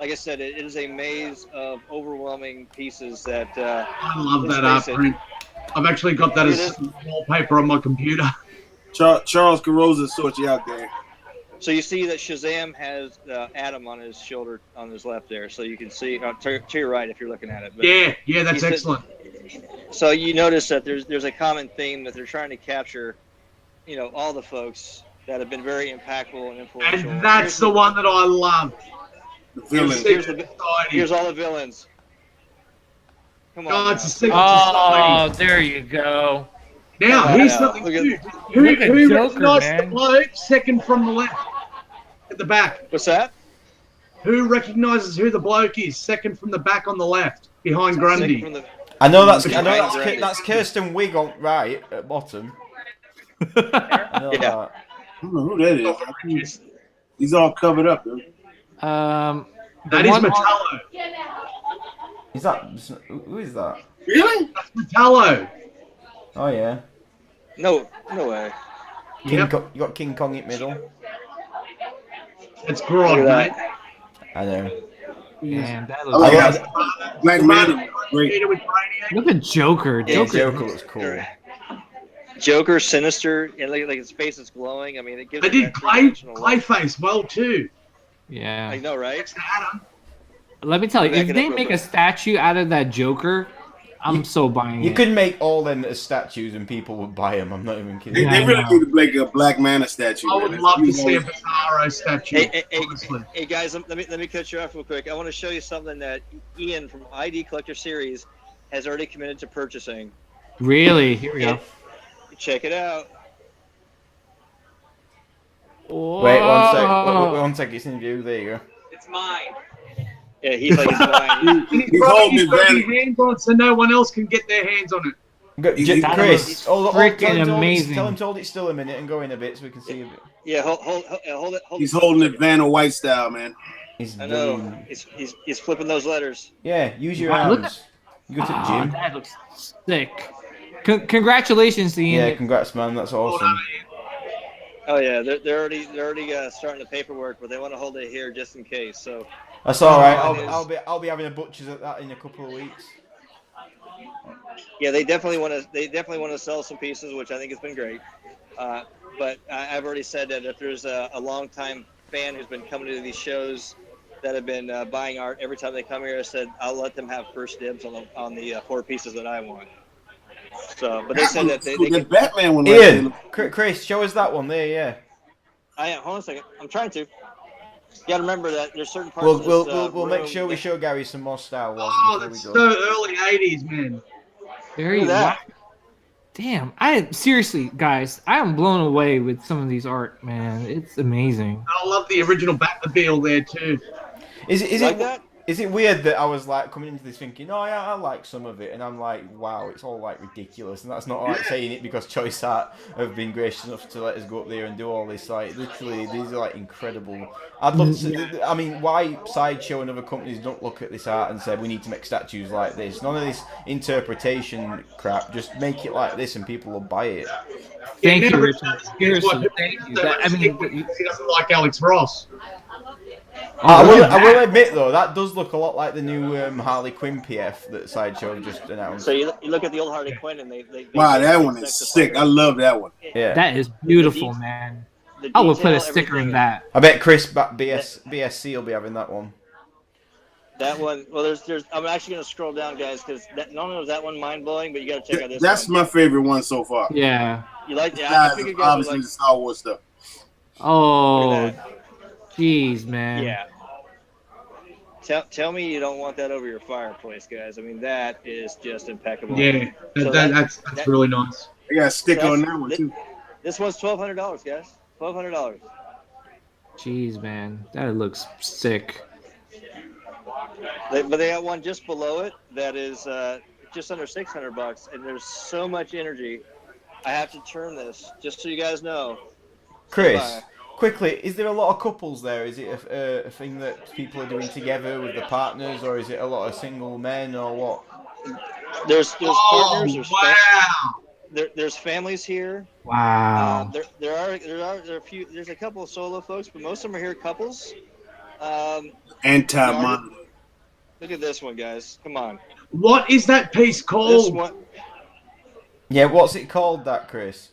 like I said, it is a maze of overwhelming pieces that. I love that art print. I've actually got that as wallpaper on my computer. Charles Carosa sort you out there. So you see that Shazam has Adam on his shoulder on his left there, so you can see to your right if you're looking at it. But yeah, that's excellent. So you notice that there's a common theme that they're trying to capture, all the folks that have been very impactful and influential. And that's the one that I love. The villain. Here's all the villains. Come on. Oh, it's a secret society. There you go. Now, here's something too. Who recognized the bloke second from the left at the back? What's that? Who recognizes who the bloke is second from the back on the left behind Grundy? I know that's Kirsten Wiig on right at bottom. I know that. I don't know who that is. He's all covered up, dude. That is Metallo. Is that who is that? Really? That's Metallo. Oh yeah. No way. You got King Kong in middle. It's Grodd, mate. I know. Man, that looks looks Black Manta, great. Look at Joker. Joker looks cool. Joker, sinister, and like his face is glowing. I mean, it gives. They did Clayface well too. Yeah. I know, right? Let me tell you, if they make a statue out of that Joker, I'm so buying it. You could make all them as statues and people would buy them. I'm not even kidding. They really need to make a Black Manta statue. I would love to see a Bizarro statue. Hey guys, let me cut you off real quick. I want to show you something that Ian from ID Collector Series has already committed to purchasing. Really? Here we go. Check it out. Whoa. Wait, one sec. It's in view. There you go. It's mine. Yeah, he's like, it's mine. He's holding his hands on it so no one else can get their hands on it. Chris, freaking amazing. Tell him to hold it still a minute and go in a bit so we can see a bit. Yeah, hold it. He's holding it Vanna White style, man. I know. He's flipping those letters. Yeah, use your arms. You go to the gym. That looks sick. Congratulations to Ian. Yeah, congrats, man. That's awesome. Oh yeah, they're already starting the paperwork, but they want to hold it here just in case. So that's all right. I'll be having a butcher's at that in a couple of weeks. Yeah, they definitely want to sell some pieces, which I think has been great. But I've already said that if there's a long-time fan who's been coming to these shows that have been buying art every time they come here, I said I'll let them have first dibs on the 4 pieces that I want. So, but they said that they can. Batman one. Ian, Chris, show us that one there. Yeah. I am. Hold on a second. I'm trying to. You gotta remember that there's certain parts. We'll make sure we show Gary some more Star Wars. Oh, that's so early '80s, man. Very damn. Seriously, guys, I am blown away with some of these art, man. It's amazing. I love the original Batmobile there too. Is it weird that I was like coming into this thinking, oh yeah, I like some of it, and I'm like, wow, it's all like ridiculous, and that's not like saying it because Choice Art have been gracious enough to let us go up there and do all this. Like literally, these are like incredible. I'd love to. I mean, why Sideshow and other companies don't look at this art and say we need to make statues like this? None of this interpretation crap. Just make it like this, and people will buy it. Thank you, Richard. Seriously, thank you. I mean, he doesn't like Alex Ross. I will admit though, that does look a lot like the new Harley Quinn PF that Sideshow just announced. So you look at the old Harley Quinn and they wow, that one is sick. I love that one. Yeah, that is beautiful, man. I will put a sticker in that. I bet Chris BSC will be having that one. That one. Well, there's. I'm actually gonna scroll down, guys, because not only was that one mind blowing, but you got to check out this. That's my favorite one so far. Yeah. You like? Yeah, I figured you guys obviously would like the Star Wars stuff. Oh, jeez, man. Yeah. Tell me you don't want that over your fireplace, guys. I mean, that is just impeccable. Yeah, that's really nice. They got a sticker That's- on that one too. This one's $1,200, guys. $1,200. Jeez, man, that looks sick. But they got one just below it that is just under $600, and there's so much energy. I have to turn this just so you guys know. Chris, quickly, is there a lot of couples there? Is it a thing that people are doing together with the partners, or is it a lot of single men, or what? There's partners. Wow. There's families here. Wow. There are a few. There's a couple of solo folks, but most of them are here couples. Anti-monitor. Look at this one, guys. Come on. What is that piece This called? one. Yeah, what's it called, that, Chris?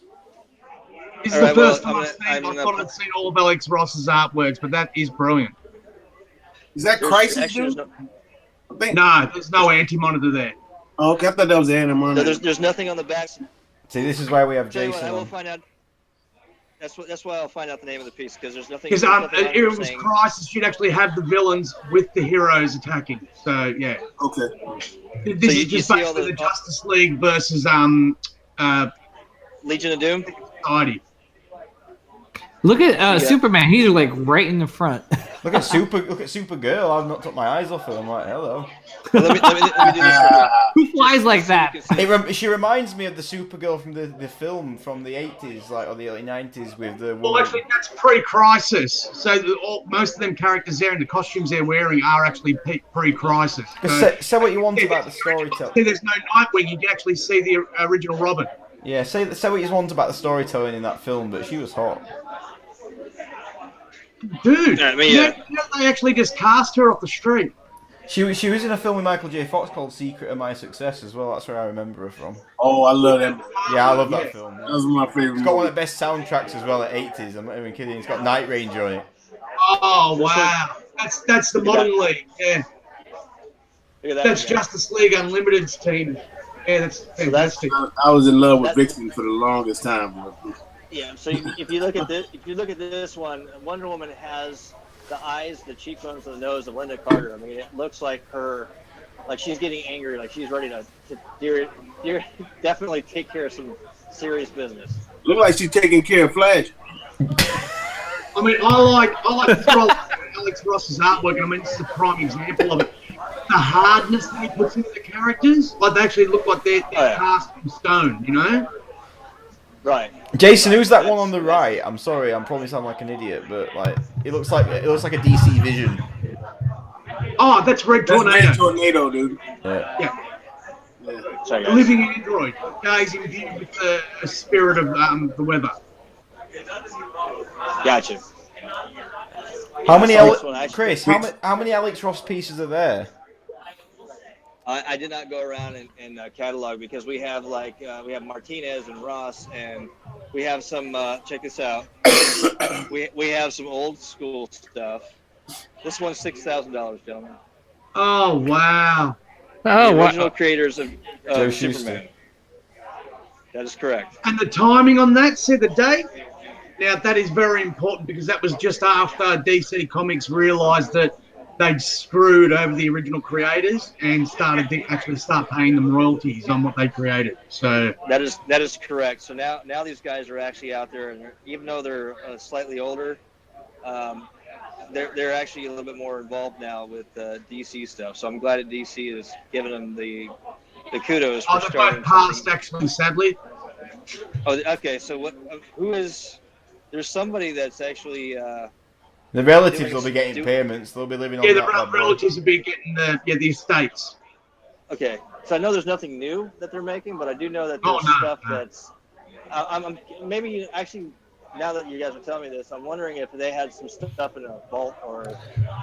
This is All the right, first well, time I'm I gonna- thought I'd seen all of Alex Ross's artworks, but that is brilliant. Is that There's Crisis, actually, dude? I think. No, there's no anti-monitor there. Oh, okay, I thought that was the anti-monitor. there's nothing on the back. See, this is why we have Tell you what, Jason I will on. find out. That's why I'll find out the name of the piece because there's nothing. Because there's nothing on it here was saying- Crisis, you'd actually have the villains with the heroes attacking. So, yeah. Okay. This you- is you just see all basically the- the Justice League versus Legion of Doom. Society. Look at Superman. He's like right in the front. Look at Supergirl. I've not took my eyes off her. I'm like, hello. Let me do this real quick. Who flies like that? She reminds me of the Supergirl from the film from the 80s, like, or the early 90s, with the Well, woman. actually, that's pre-Crisis. So most of them characters there and the costumes they're wearing are actually pre-Crisis. Say what you want about the storytelling. See, there's no Nightwing. You can actually see the original Robin. Yeah, say what you want about the storytelling in that film, but she was hot. Dude, Yeah, I mean, you yeah. know they actually just cast her off the street. She was in a film with Michael J. Fox called Secret of My Success as well. That's where I remember her from. Oh, I love that. Yeah, I love that film. That was my favorite. It's got one of the best soundtracks as well at 80s. I'm not even kidding. It's got Night Ranger on it. Oh wow, that's the modern league. Yeah, Look at that. that's one, guys. Justice League Unlimited's team. Yeah, that's fantastic. I was in love with Vixen for the longest time. Bro. Yeah. So if you look at this one, Wonder Woman has the eyes, the cheekbones, and the nose of Linda Carter. I mean, it looks like her, like she's getting angry, like she's ready to definitely take care of some serious business. Look like she's taking care of Flash. I mean, I like Alex Ross's artwork, and I mean, this is a prime example of it. The hardness that he puts into the characters, like they actually look like they're cast in stone, you know? Right. Jason, who's that one on the right? I'm sorry, I'm probably sound like an idiot, but like it looks like a DC Vision. Oh, that's Red That's Tornado. Red Tornado, dude. Yeah. Sorry, A guys. living android, guys imbued with the spirit of the weather. Gotcha. How many This one, actually- Chris? How many Alex Ross pieces are there? I did not go around and catalog because we have we have Martinez and Ross and we have some check this out. we have some old school stuff. This one's $6,000, gentlemen. Oh wow! Oh, The original wow. creators of Joe Superman. Shuster. That is correct. And the timing on that, see the date. Now that is very important because that was just after DC Comics realised that they'd screwed over the original creators and started to actually start paying them royalties on what they created. So That is correct. So now these guys are actually out there, and even though they're slightly older, they're actually a little bit more involved now with DC stuff. So I'm glad that DC is giving them the kudos for they've both starting. passed something. actually, sadly. Oh, okay. So what? Who is? There's somebody that's actually. The relatives will be getting payments. They'll be living on Yeah, the that. bad boy. relatives will be getting the estates. Okay, so I know there's nothing new that they're making, but I do know that Oh, there's no, stuff no. that's. I'm maybe actually. Now that you guys are telling me this, I'm wondering if they had some stuff in a vault or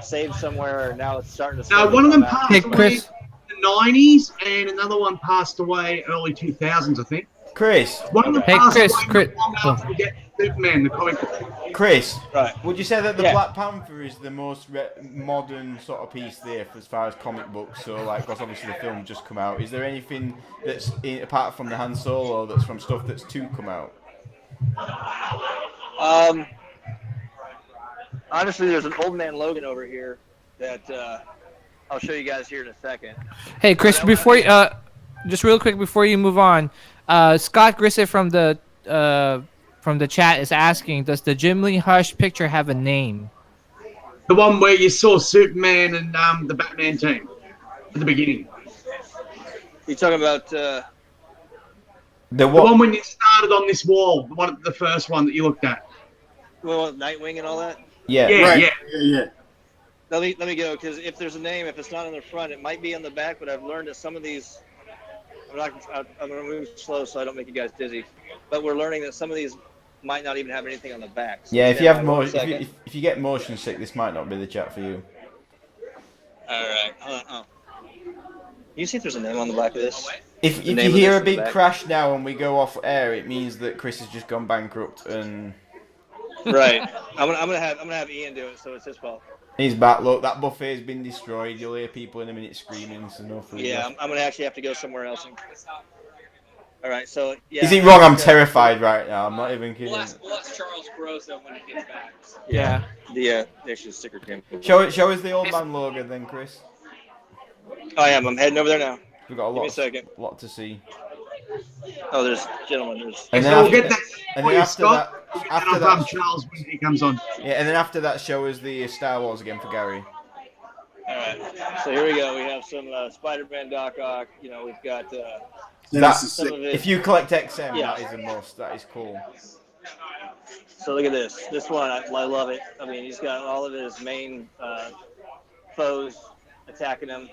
saved somewhere, or now it's starting to. Now, one of them come out. passed Hey, away Chris. in the 90s, and another one passed away early 2000s, I think. Chris, One of them Hey, passed Chris, away Chris- long after we get Superman, the comic book. Chris, Right. would you say that the Yeah. Black Panther is the most modern sort of piece there as far as comic books? So, like, because obviously the film just come out. Is there anything that's apart from the Han Solo that's from stuff that's to come out? Honestly, there's an old man Logan over here that I'll show you guys here in a second. Hey, Chris, before you, just real quick before you move on, Scott Grissett from the chat is asking, does the Jim Lee Hush picture have a name? The one where you saw Superman and the Batman team at the beginning. You talking about The The what? one when you started on this wall, the first one that you looked at. well, Nightwing and all that? Yeah. Yeah, Right. yeah. Yeah. Let me go, because if there's a name, if it's not on the front, it might be on the back. But I've learned that some of these, I'm going to move slow so I don't make you guys dizzy. But we're learning that some of these might not even have anything on the back. So Yeah. If you stand have by 1 more, second. if you get motion sick, this might not be the chat for you. All right. You see if there's a name on the back of this? If The you name of hear this a in the big back? crash now and we go off air, it means that Chris has just gone bankrupt and Right. I'm gonna have Ian do it, so it's his fault. he's back. Look, that buffet's been destroyed. You'll hear people in a minute screaming, so no food Yeah, left. I'm gonna actually have to go somewhere else. All right. So yeah. Is he wrong? I'm terrified right now. I'm not even kidding. We'll ask Charles Grosso when he gets back. Yeah. The actual sticker came. Show us the old man logo then, Chris. I am. I'm heading over there now. We've got Give me a second. lot to see. Oh, there's gentlemen. There's. And So then we'll after, get that and for then you, after Scott. that, And I'll have Charles when he comes on. yeah, and then after that, show us the Star Wars again for Gary. All right. So here we go. We have some Spider-Man Doc Ock. You know, we've got some of it. If you collect XM, Yeah. that is a must. That is cool. So look at this. This one, I love it. I mean, he's got all of his main foes attacking him,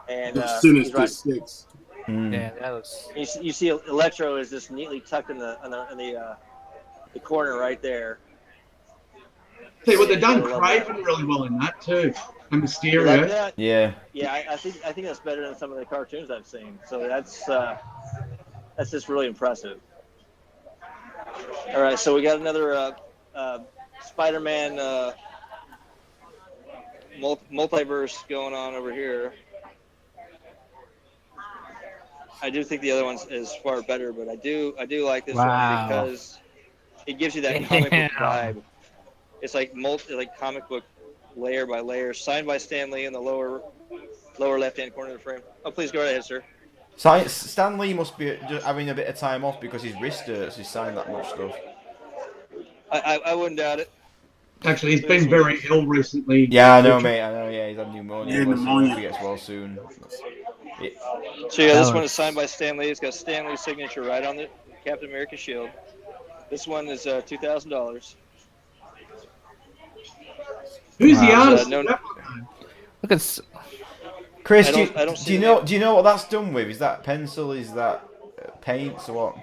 and he's Sinister right. Six. Yeah, that was. You see, Electro is just neatly tucked in the corner right there. See what they've done, I love Craven really well in that too, and You Mysterio. like that? Yeah. Yeah, I think that's better than some of the cartoons I've seen. So that's just really impressive. All right, so we got another Spider-Man multiverse going on over here. I do think the other one is far better, but I do like this one because it gives you that comic book vibe. It's like comic book layer by layer, signed by Stan Lee in the lower left-hand corner of the frame. Oh, please go right ahead, sir. Stan Lee must be just having a bit of time off because his wrist hurts. He's signed that much stuff. I wouldn't doubt it. Actually, he's been very ill recently. Yeah, I know, mate. I know. Yeah, he's had pneumonia. Yeah, Let's see pneumonia. if he gets well soon. So yeah, this one is signed by Stan Lee. It's got Stan Lee's signature right on the Captain America shield. This one is $2,000. Who's the artist? no- Look at. Chris, I don't do see you the know? name. Do you know what that's done with? Is that pencil? Is that paint? Or what?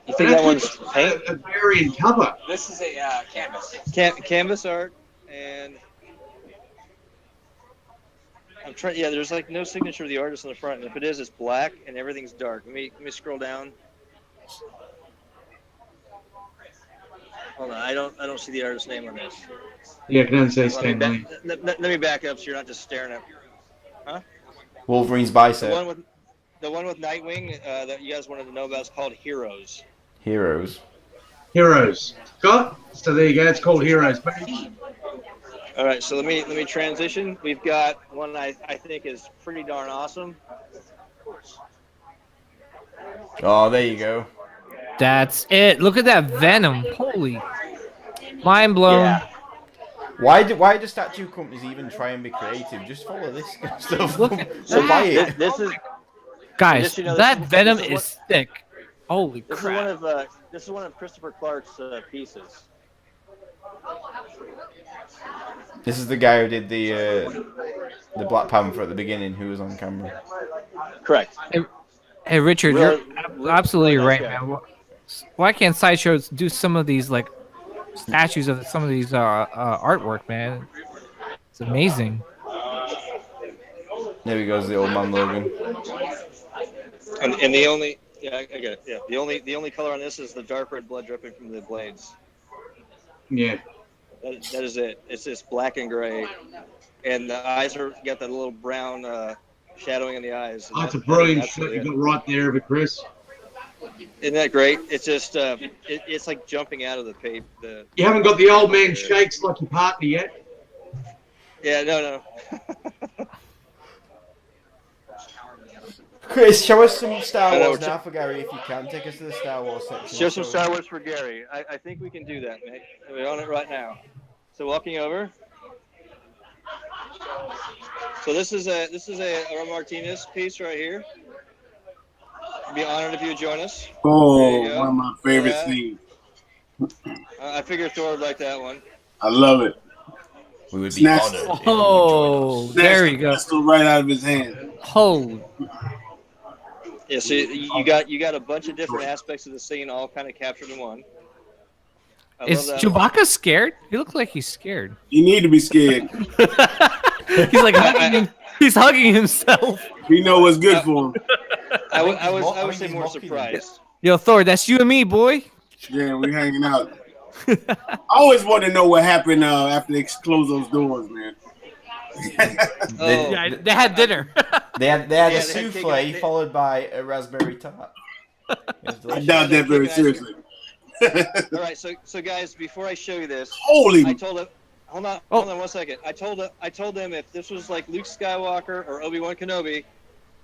You think that one's paint? A variant cover. This is a canvas. Canvas art, and I'm trying. Yeah, there's like no signature of the artist on the front, and if it is, it's black and everything's dark. Let me scroll down. Hold on, I don't see the artist's name on this. Yeah, I can only say Let me, Stan Lee. let me back up so you're not just staring at. Wolverine's bicep. The one with Nightwing that you guys wanted to know about is called Heroes. Heroes. Heroes. Scott? So there you go. It's called Heroes. All right, so let me transition. We've got one I think is pretty darn awesome. Oh, there you go. That's it. Look at that Venom. Holy. Mind blown. Yeah. Why do statue companies even try and be creative? Just follow this stuff. Look at So buy it. This is Guys, Just, you know, that this is- Venom this is is thick. Holy this crap. is one of Christopher Clark's pieces. This is the guy who did the Black Panther at the beginning, who was on camera. Correct. Hey, Richard, Really- you're absolutely really nice right, guy. man. Why can't sideshows do some of these like statues of some of these artwork, man? It's amazing. There he goes, the old man Logan. And the only I get it. Yeah. The only color on this is the dark red blood dripping from the blades. Yeah. That is it. It's just black and gray, and the eyes are got that little brown shadowing in the eyes. Oh, it's a brilliant shot you got right there of it, Chris. Isn't that great? It's just it's like jumping out of the paper. You haven't got the old man shakes like your partner yet. Yeah, no. Chris, show us some Star I know, Wars now for Gary if you can. Take us to the Star Wars section. Show some Star Wars for Gary. I think we can do that, Nick. We're on it right now. So walking over. So this is a Martinez piece right here. I'd be honored if you would join us. Oh, one of my favorite scenes. I figured Thor would like that one. I love it. We would be honored. Oh, there you go. Pistol right out of his hand. Oh. Yeah, so you got a bunch of different aspects of the scene all kind of captured in one. Is Chewbacca scared? He looks like he's scared. You need to be scared. He's like he's hugging himself. We know what's good for him. I would say more surprised. Yo, Thor, that's you and me, boy. Yeah, we're hanging out. I always want to know what happened after they closed those doors, man. They had dinner. They had a souffle followed by a raspberry tart. I doubt that very seriously. All right, so guys, before I show you this, Holy! I told them. Hold on 1 second. I told them if this was like Luke Skywalker or Obi-Wan Kenobi,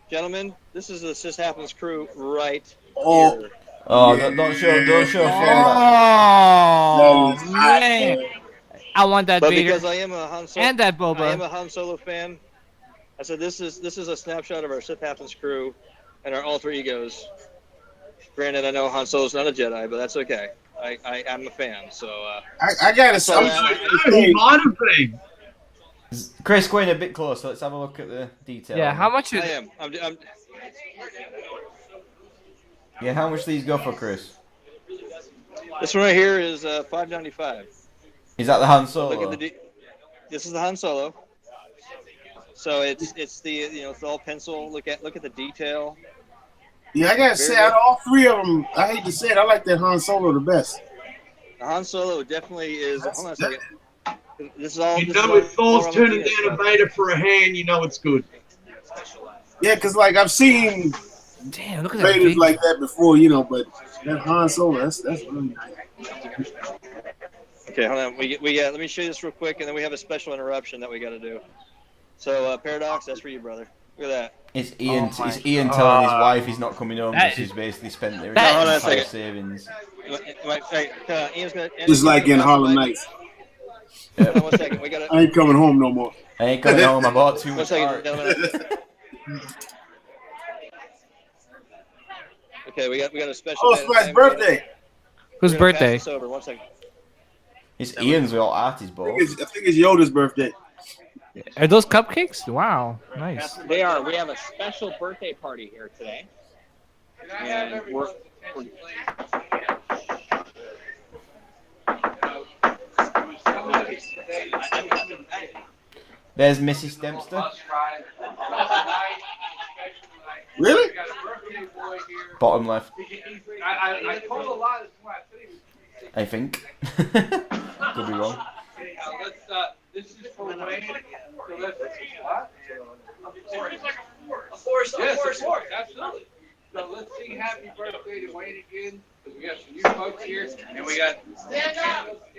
gentlemen, this is the Sis Happens crew right here. Oh, don't show Oh, man. I want that But Vader. because I am a Han Solo and that Boba. I am a Han Solo fan. I said this is a snapshot of our Sith Happens crew and our alter egos. Granted, I know Han Solo's not a Jedi, but that's okay. I'm a fan, so. I gotta say, he might have been. Chris, go in a bit closer. Let's have a look at the detail. Yeah, how much is? I am. I'm. Yeah, how much do these go for, Chris? This one right here is $5.95. Is that the Han Solo? Look at this is the Han Solo. So it's the it's all pencil. Look at the detail. Yeah, I gotta say, out of all three of them, I hate to say it, I like that Han Solo the best. The Han Solo definitely is. Hold on a second. This is all. You know, if Thor's turning down a Vader for a hand, you know it's good. Yeah, because like I've seen Damn, look at that. Vaders like that before, but that Han Solo, that's really nice. Okay, hold on. We got. Let me show you this real quick, and then we have a special interruption that we got to do. So Paradox, that's for you, brother. Look at that. It's Ian. It's Ian telling his wife he's not coming home because he's basically spent their entire savings. Just like in Harlem Nights. Yeah. 1 second. We got. I ain't coming home no more. I ain't coming home. I bought too 1 much second, art. gentlemen. Okay, we got a special. Oh, it's my birthday. Whose birthday? Pass this over. 1 second. It's Ian's with all artists, bro. I think it's Yoda's birthday. Are those cupcakes? Wow, nice. They are. We have a special birthday party here today. And we're There's Mrs. Dempster. Really? Bottom left. I told a lot of I think. Could be wrong. This is for Wayne. So let's what? Of course, absolutely. So let's sing happy birthday to Wayne again, because we got some new folks here, and we got stand up.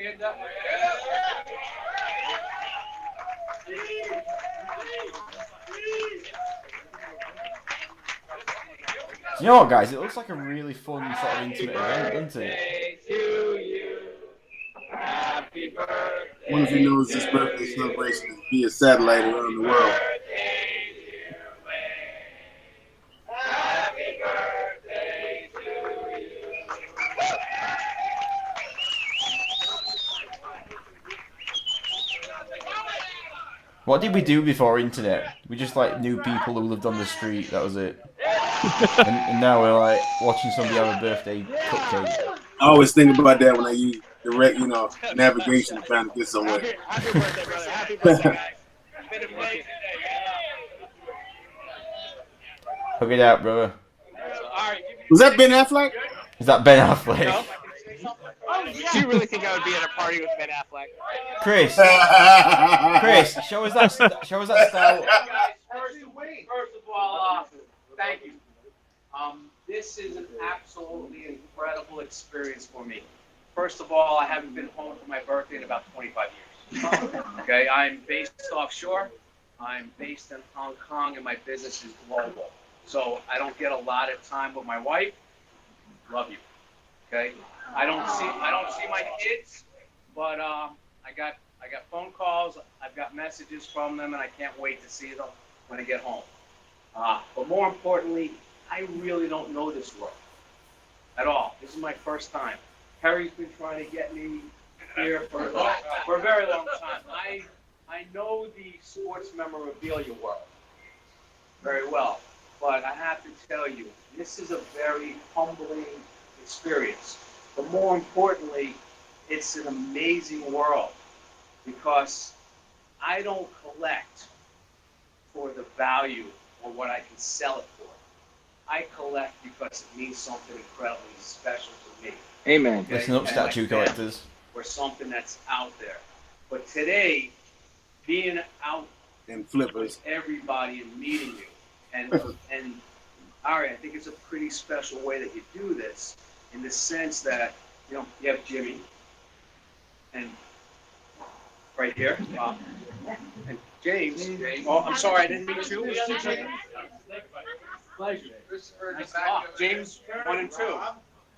You know what, guys? It looks like a really fun sort of intimate event, doesn't it? I wonder if he knows this birthday celebration is via satellite around the world. What did we do before internet? We just like knew people who lived on the street. That was it. and now we're like watching somebody have a birthday cupcake. I always think about that when I use direct, navigation trying to get somewhere. Happy birthday, brother. Happy birthday, guys. Been amazing. Hook it out, brother. Was that Ben Affleck? Is that Ben Affleck? Do you really think I would be at a party with Ben Affleck? Chris, show us that style. First of all, thank you. This is an absolutely incredible experience for me. First of all, I haven't been home for my birthday in about 25 years. Okay, I'm based offshore. I'm based in Hong Kong, and my business is global. So I don't get a lot of time with my wife. Love you. Okay. I don't see my kids, but I got phone calls. I've got messages from them, and I can't wait to see them when I get home. But more importantly, I really don't know this world at all. This is my first time. Harry's been trying to get me here for a very long time. I know the sports memorabilia world very well, but I have to tell you, this is a very humbling experience. But more importantly, it's an amazing world because I don't collect for the value or what I can sell it for. I collect because it means something incredibly special to me. Amen. Okay? Listen up, And statue my family, collectors. or something that's out there. But today, being out And flippers. with everybody and meeting you, and Ari, I think it's a pretty special way that you do this, in the sense that you have Jimmy, and right here, and James. Oh, I'm sorry, I didn't meet you. James. Pleasure. Nice to talk. James 1 and 2.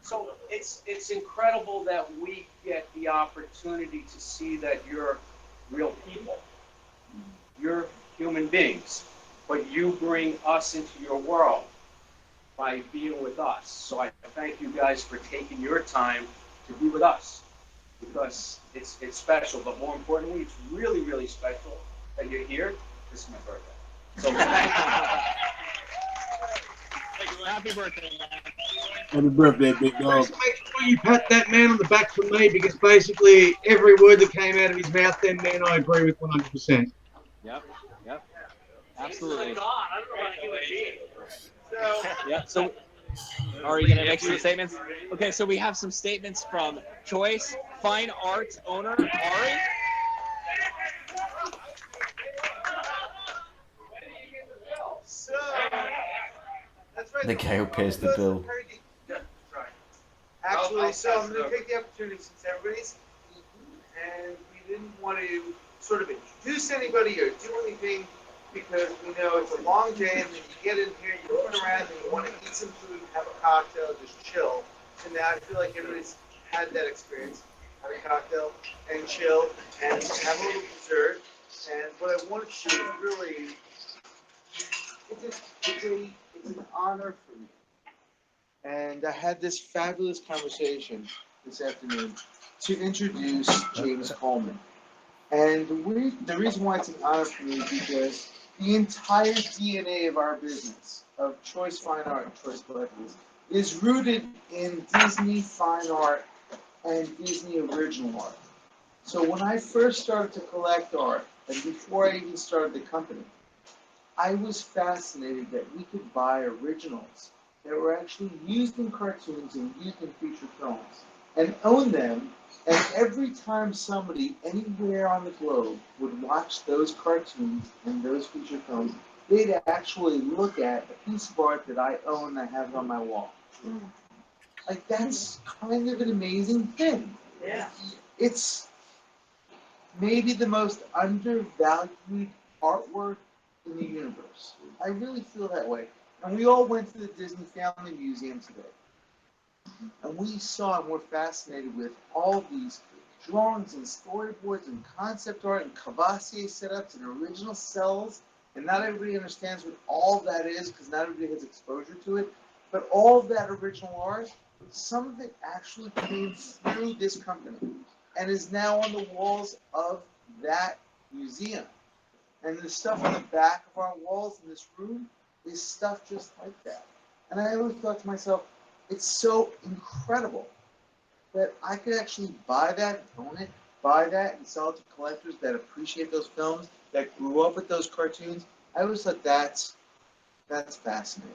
So it's incredible that we get the opportunity to see that you're real people. You're human beings, but you bring us into your world by being with us. So I thank you guys for taking your time to be with us, because it's special. But more importantly, it's really, really special that you're here. This is my birthday. So thank you. Happy birthday, man. Happy birthday, big dog. Just make sure you pat that man on the back for me, because basically every word that came out of his mouth then, man, I agree with 100%. Yep. Absolutely. So, Yep. So, are you gonna make some statements? Okay. So we have some statements from Choice Fine Arts owner Ari. So, that's right. The guy who pays the bill. Actually, so I'm going to take the opportunity, since everybody's eaten, and we didn't want to sort of introduce anybody or do anything, because we know it's a long day, and then you get in here, you look around, and you want to eat some food, have a cocktail, just chill. So now I feel like everybody's had that experience, have a cocktail and chill and have a little dessert. And what I want to show you really, it's an honor for me. And I had this fabulous conversation this afternoon to introduce James Coleman. And the reason why it's an honor for me is because the entire DNA of our business, of Choice Fine Art and Choice Collectibles, is rooted in Disney fine art and Disney original art. So when I first started to collect art, and before I even started the company, I was fascinated that we could buy originals that were actually used in cartoons and used in feature films, and own them. And every time somebody anywhere on the globe would watch those cartoons and those feature films, they'd actually look at a piece of art that I own and I have on my wall. Like, that's kind of an amazing thing. Yeah. It's maybe the most undervalued artwork in the universe. I really feel that way. And we all went to the Disney Family Museum today. And we saw and were fascinated with all these drawings and storyboards and concept art and Cavassier setups and original cells. And not everybody understands what all that is, because not everybody has exposure to it. But all of that original art, some of it actually came through this company and is now on the walls of that museum. And the stuff on the back of our walls in this room is stuff just like that. And I always thought to myself, it's so incredible that I could actually buy that, own it, buy that, and sell it to collectors that appreciate those films, that grew up with those cartoons. I always thought that's fascinating.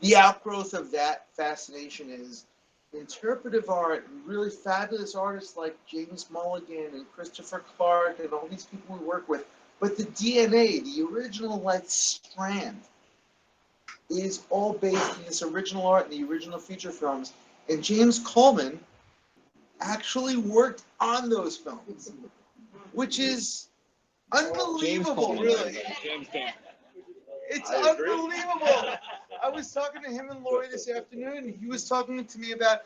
The outgrowth of that fascination is interpretive art and really fabulous artists like James Mulligan and Christopher Clark and all these people we work with. But the DNA, the original like strand, is all based in this original art and the original feature films. And James Coleman actually worked on those films, which is unbelievable, really. James Cameron. It's I agree. unbelievable. I was talking to him and Lori this afternoon, and he was talking to me about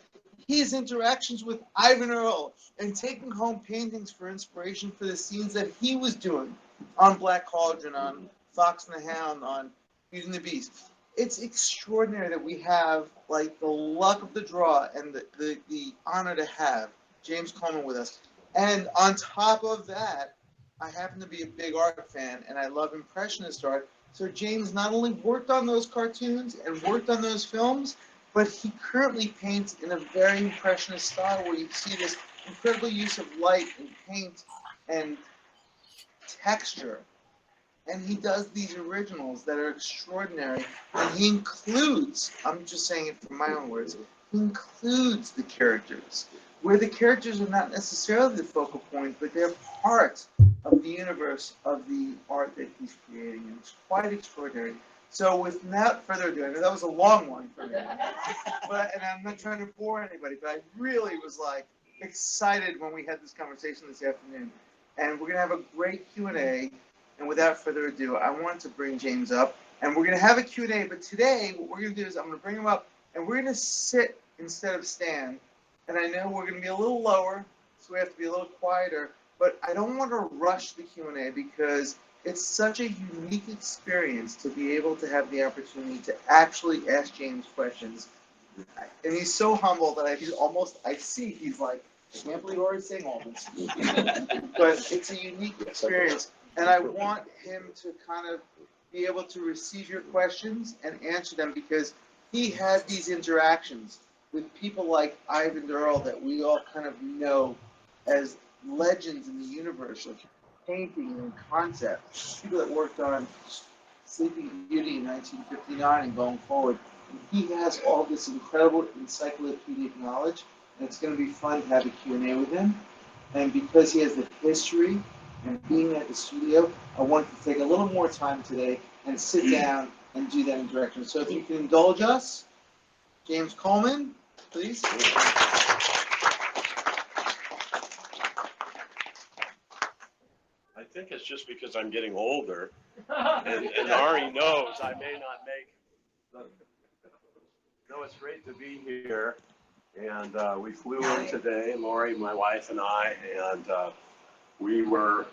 his interactions with Ivan Earl and taking home paintings for inspiration for the scenes that he was doing on Black Cauldron, on Fox and the Hound, on Beauty and the Beast. It's extraordinary that we have like the luck of the draw and the honor to have James Coleman with us. And on top of that, I happen to be a big art fan and I love Impressionist art. So James not only worked on those cartoons and worked on those films, but he currently paints in a very Impressionist style where you see this incredible use of light and paint and texture. And he does these originals that are extraordinary. And he includes, I'm just saying it from my own words, he includes the characters, where the characters are not necessarily the focal point, but they're part of the universe of the art that he's creating. And it's quite extraordinary. So without further ado, I know that was a long one for me, and I'm not trying to bore anybody, but I really was like excited when we had this conversation this afternoon. And we're going to have a great Q&A. And without further ado, I wanted to bring James up, and we're going to have a Q&A. But today, what we're going to do is I'm going to bring him up, and we're going to sit instead of stand. And I know we're going to be a little lower, so we have to be a little quieter. But I don't want to rush the Q&A because it's such a unique experience to be able to have the opportunity to actually ask James questions. And he's so humble that I see he's like, I can't believe we're saying all this. But it's a unique experience. And I want him to kind of be able to receive your questions and answer them because he had these interactions with people like Ivan Earl that we all kind of know as legends in the universe of painting and concept. People that worked on Sleeping Beauty in 1959 and going forward. And he has all this incredible encyclopedic knowledge, and it's going to be fun to have a Q&A with him. And because he has the history and being at the studio, I wanted to take a little more time today and sit down and do that interaction. So if you can indulge us, James Coleman, please. I think it's just because I'm getting older, and Ari knows I may not make. No, it's great to be here, and we flew in today, Lori, my wife, and I, and we were,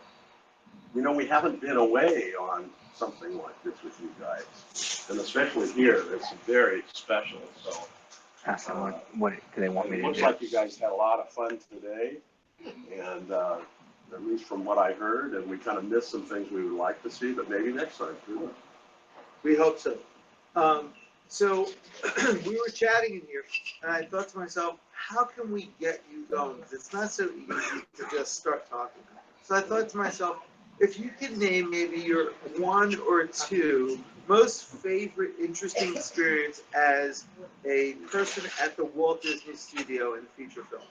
we haven't been away on something like this with you guys, and especially here, it's very special. So, Ask them what do they want me to do. Looks like you guys had a lot of fun today, and at least from what I heard, and we kind of missed some things we would like to see, but maybe next time too. We hope so. So we were chatting in here, and I thought to myself, how can we get you going? Because it's not so easy to just start talking. So I thought to myself, if you could name maybe your one or two most favorite interesting experience as a person at the Walt Disney Studio in feature film.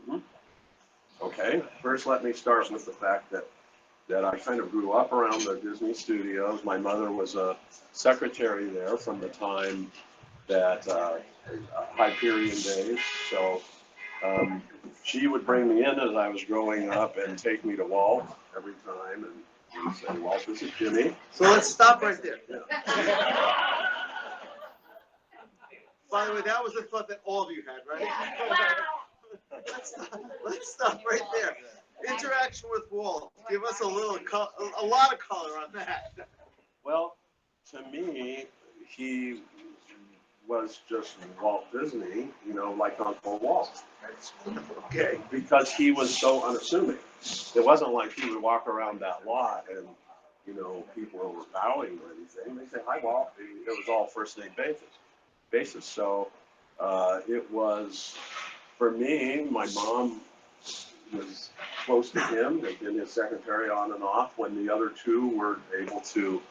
Mm-hmm. Okay, first let me start with the fact that I kind of grew up around the Disney Studios. My mother was a secretary there from the time that Hyperion days. So she would bring me in as I was growing up and take me to Walt every time and say, Walt, this is Jimmy. So let's stop right there. Yeah. By the way, that was the thought that all of you had, right? Let's stop right there. Interaction with Walt. Give us a lot of color on that. Well, to me, he was just Walt Disney, like Uncle Walt. Okay, because he was so unassuming. It wasn't like he would walk around that lot and, people were bowing or anything. They say, hi, Walt. It was all first name basis. So it was, for me, my mom was close to him, had been his secretary on and off when the other two weren't able to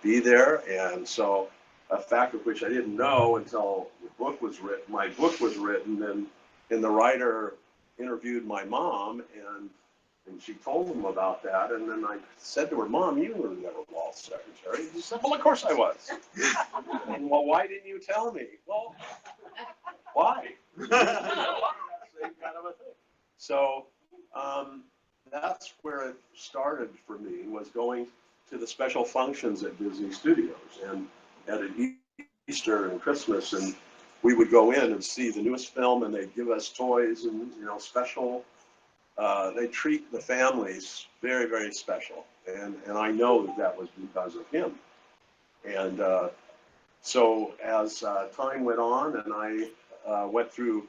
be there. And so a fact of which I didn't know until the book was written, my book was written, and the writer interviewed my mom, and she told him about that. And then I said to her, Mom, you were never Walt's secretary. She said, well, of course I was. And, well, why didn't you tell me? Well, why? Same kind of a thing. So that's where it started for me, was going to the special functions at Disney Studios and at Easter and Christmas, and we would go in and see the newest film, and they'd give us toys and special. They treat the families very, very special, and I know that was because of him. And so as time went on, and I went through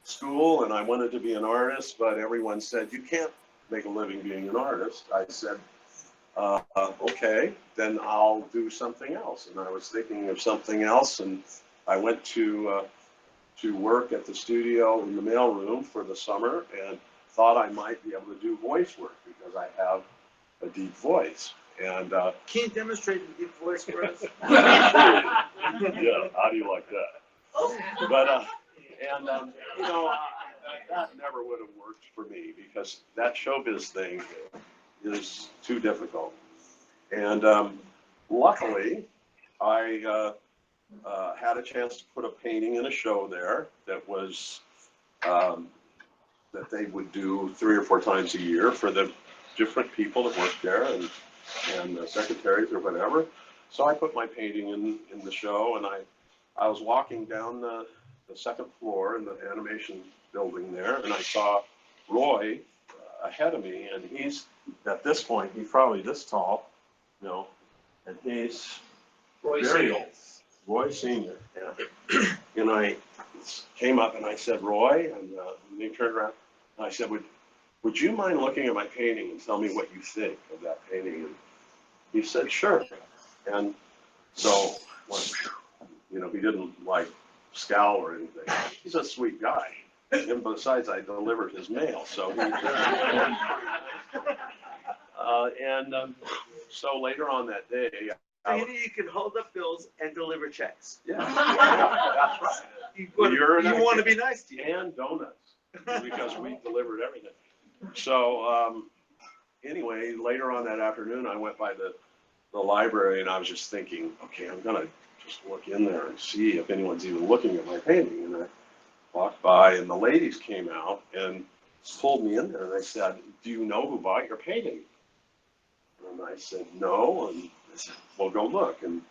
school, and I wanted to be an artist, but everyone said you can't make a living being an artist. I said, okay, then I'll do something else. And I was thinking of something else, and I went to work at the studio in the mailroom for the summer, and thought I might be able to do voice work because I have a deep voice. And Can you demonstrate the deep voice for us? yeah, how do you like that? But that never would have worked for me because that showbiz thing is too difficult. And luckily, I had a chance to put a painting in a show there that was that they would do 3 or 4 times a year for the different people that worked there and the secretaries or whatever. So I put my painting in the show, and I was walking down the second floor in the animation building there, and I saw Roy ahead of me, and he's at this point he's probably this tall, and he's very old. Roy Senior. Yeah. And I came up and I said, Roy, and he turned around and I said, would you mind looking at my painting and tell me what you think of that painting? And he said, sure. And so, he didn't scowl or anything. He's a sweet guy. And besides, I delivered his mail, so so later on that day, So you can hold up bills and deliver checks. yeah, that's right. You want to be nice to you. And donuts, because we delivered everything. So anyway, later on that afternoon, I went by the library, and I was just thinking, okay, I'm gonna just look in there and see if anyone's even looking at my painting. And I walked by, and the ladies came out and pulled me in there, and they said, do you know who bought your painting? And I said, no. And they said, well, go look. And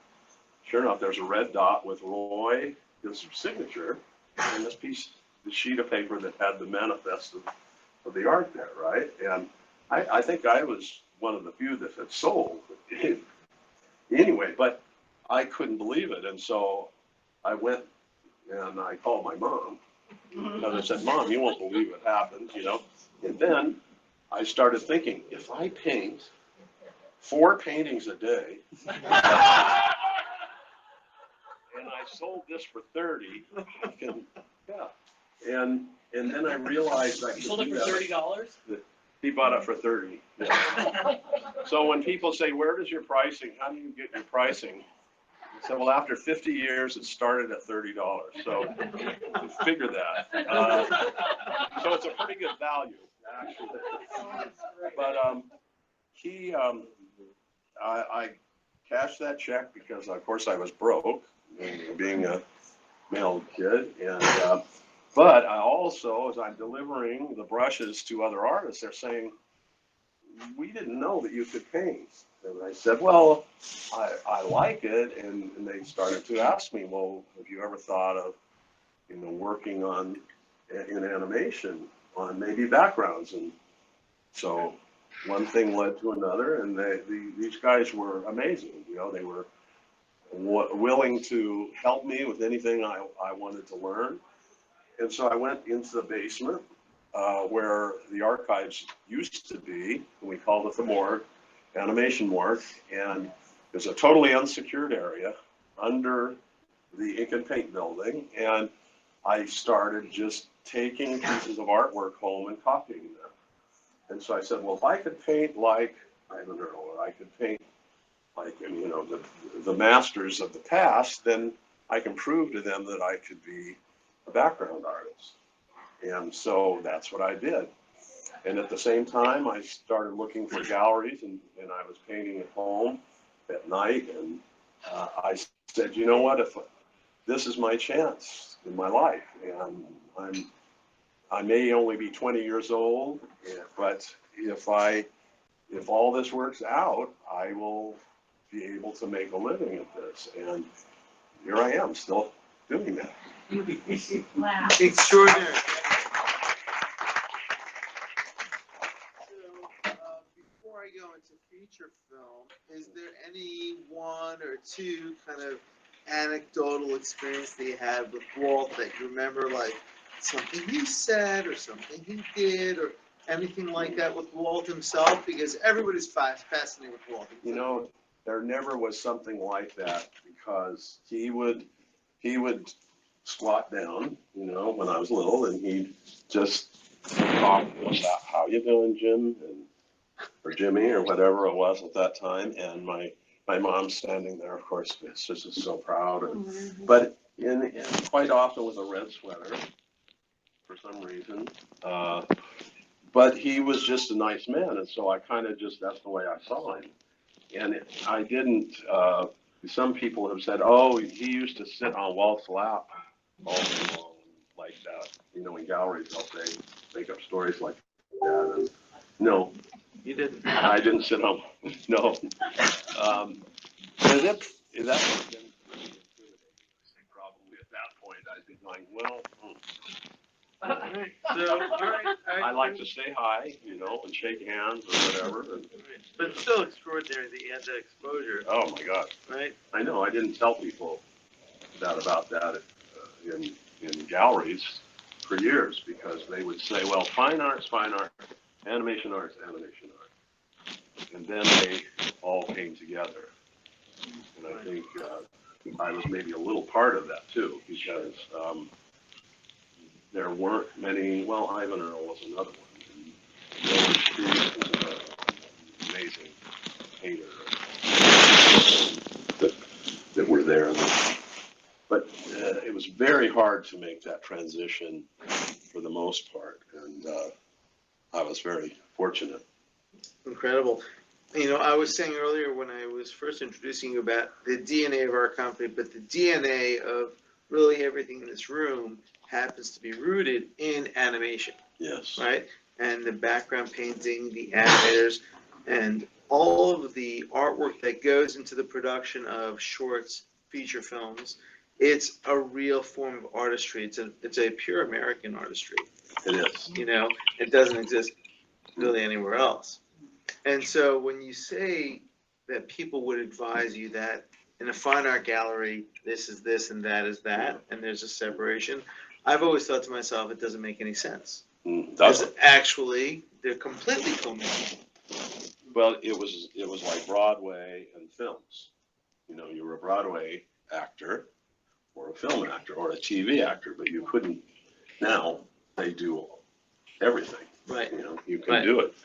sure enough, there's a red dot with Roy, his signature, and this sheet of paper that had the manifest of the art there, right? And I think I was one of the few that had sold. Anyway, but I couldn't believe it. And so I went and I called my mom. And I said, Mom, you won't believe what happened, And then I started thinking, if I paint 4 paintings a day, and I sold this for 30, and then I realized I could sold it for $30? He bought it for 30. Yeah. So when people say, where does your pricing, how do you get your pricing? I said, well, after 50 years, it started at $30. So figure that. So it's a pretty good value, actually. But I cashed that check because, of course, I was broke, being a male kid. And but I also, as I'm delivering the brushes to other artists, they're saying, we didn't know that you could paint. And I said, well, I like it. And they started to ask me, well, have you ever thought of, working in animation on maybe backgrounds? And so one thing led to another, and these guys were amazing. They were willing to help me with anything I wanted to learn. And so I went into the basement where the archives used to be, and we called it the morgue, animation morgue, and there's a totally unsecured area under the ink and paint building, and I started just taking pieces of artwork home and copying them. And so I said, well, if I could paint I could paint the masters of the past, then I can prove to them that I could be a background artist. And so that's what I did. And at the same time, I started looking for galleries, and I was painting at home at night. And I said, you know what, if this is my chance in my life, and I may only be 20 years old, but if I if all this works out, I will be able to make a living at this. And here I am, still doing that. Wow. Extraordinary. Before I go into feature film, is there any one or two kind of anecdotal experience that you had with Walt that you remember, like something he said or something he did or anything like that with Walt himself? Because everybody's fascinated with Walt. You know, there never was something like that because he would squat down, you know, when I was little, and he'd just talk about how you doing, Jim, or Jimmy, or whatever it was at that time. And my mom standing there, of course, just so proud. But quite often with a red sweater for some reason. But he was just a nice man, and so I kind of that's the way I saw him. And I didn't. Some people have said, "Oh, he used to sit on Walt's lap all day long," like that. You know, in galleries, they'll say, make up stories like that. And no, You didn't. I didn't sit on. No. And that would have been pretty intimidating. I think probably at that point I'd be going, well. All right. I like to say hi, you know, and shake hands or whatever. But it's still extraordinary that you had that exposure. Oh my God! Right. I know. I didn't tell people about that in galleries for years because they would say, "Well, fine arts, animation arts, and then they all came together. And I think I was maybe a little part of that too because. There weren't many. Well, Ivan Earl was another one. Miller Street was an amazing painter that were there. But it was very hard to make that transition for the most part, and I was very fortunate. Incredible. You know, I was saying earlier when I was first introducing you about the DNA of our company, but the DNA of really everything in this room happens to be rooted in animation. Yes. Right? And the background painting, the animators, and all of the artwork that goes into the production of shorts, feature films. It's a real form of artistry. It's a pure American artistry. It is. You know, it doesn't exist really anywhere else. And so when you say that people would advise you that in a fine art gallery, this is this and that is that, and there's a separation, I've always thought to myself, it doesn't make any sense. Because actually, they're completely commingled. Well, it was like Broadway and films. You know, you were a Broadway actor or a film actor or a TV actor, but you couldn't. Now they do everything. Right. You know, you can do it,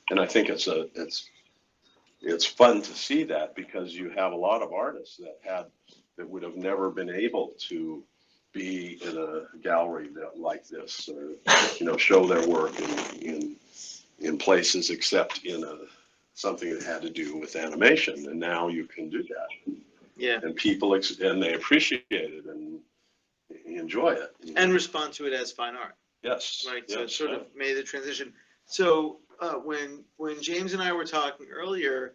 and I think it's fun to see that because you have a lot of artists that would have never been able to be in a gallery like this or, you know, show their work in places except in something that had to do with animation, and now you can do that. Yeah. And people and they appreciate it and enjoy it and respond to it as fine art. Yes. Right. Yes. So it sort of made the transition. So when James and I were talking earlier,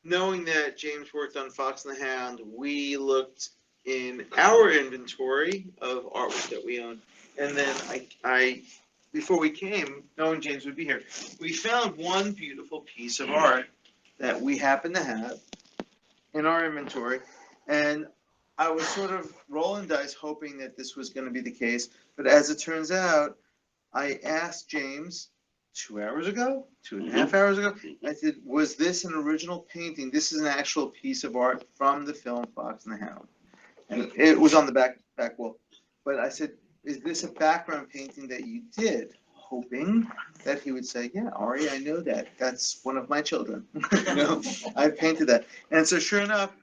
knowing that James worked on Fox and the Hound, we looked in our inventory of artwork that we own, and then I before we came, knowing James would be here, we found one beautiful piece of art that we happen to have in our inventory, and I was sort of rolling dice hoping that this was going to be the case, but as it turns out, I asked James 2 hours ago, 2.5 hours ago, I said, was this an original painting? This is an actual piece of art from the film Fox and the Hound. And it was on the back wall. But I said, is this a background painting that you did? Hoping that he would say, yeah, Ari, I know that. That's one of my children. You know, I painted that. And so sure enough,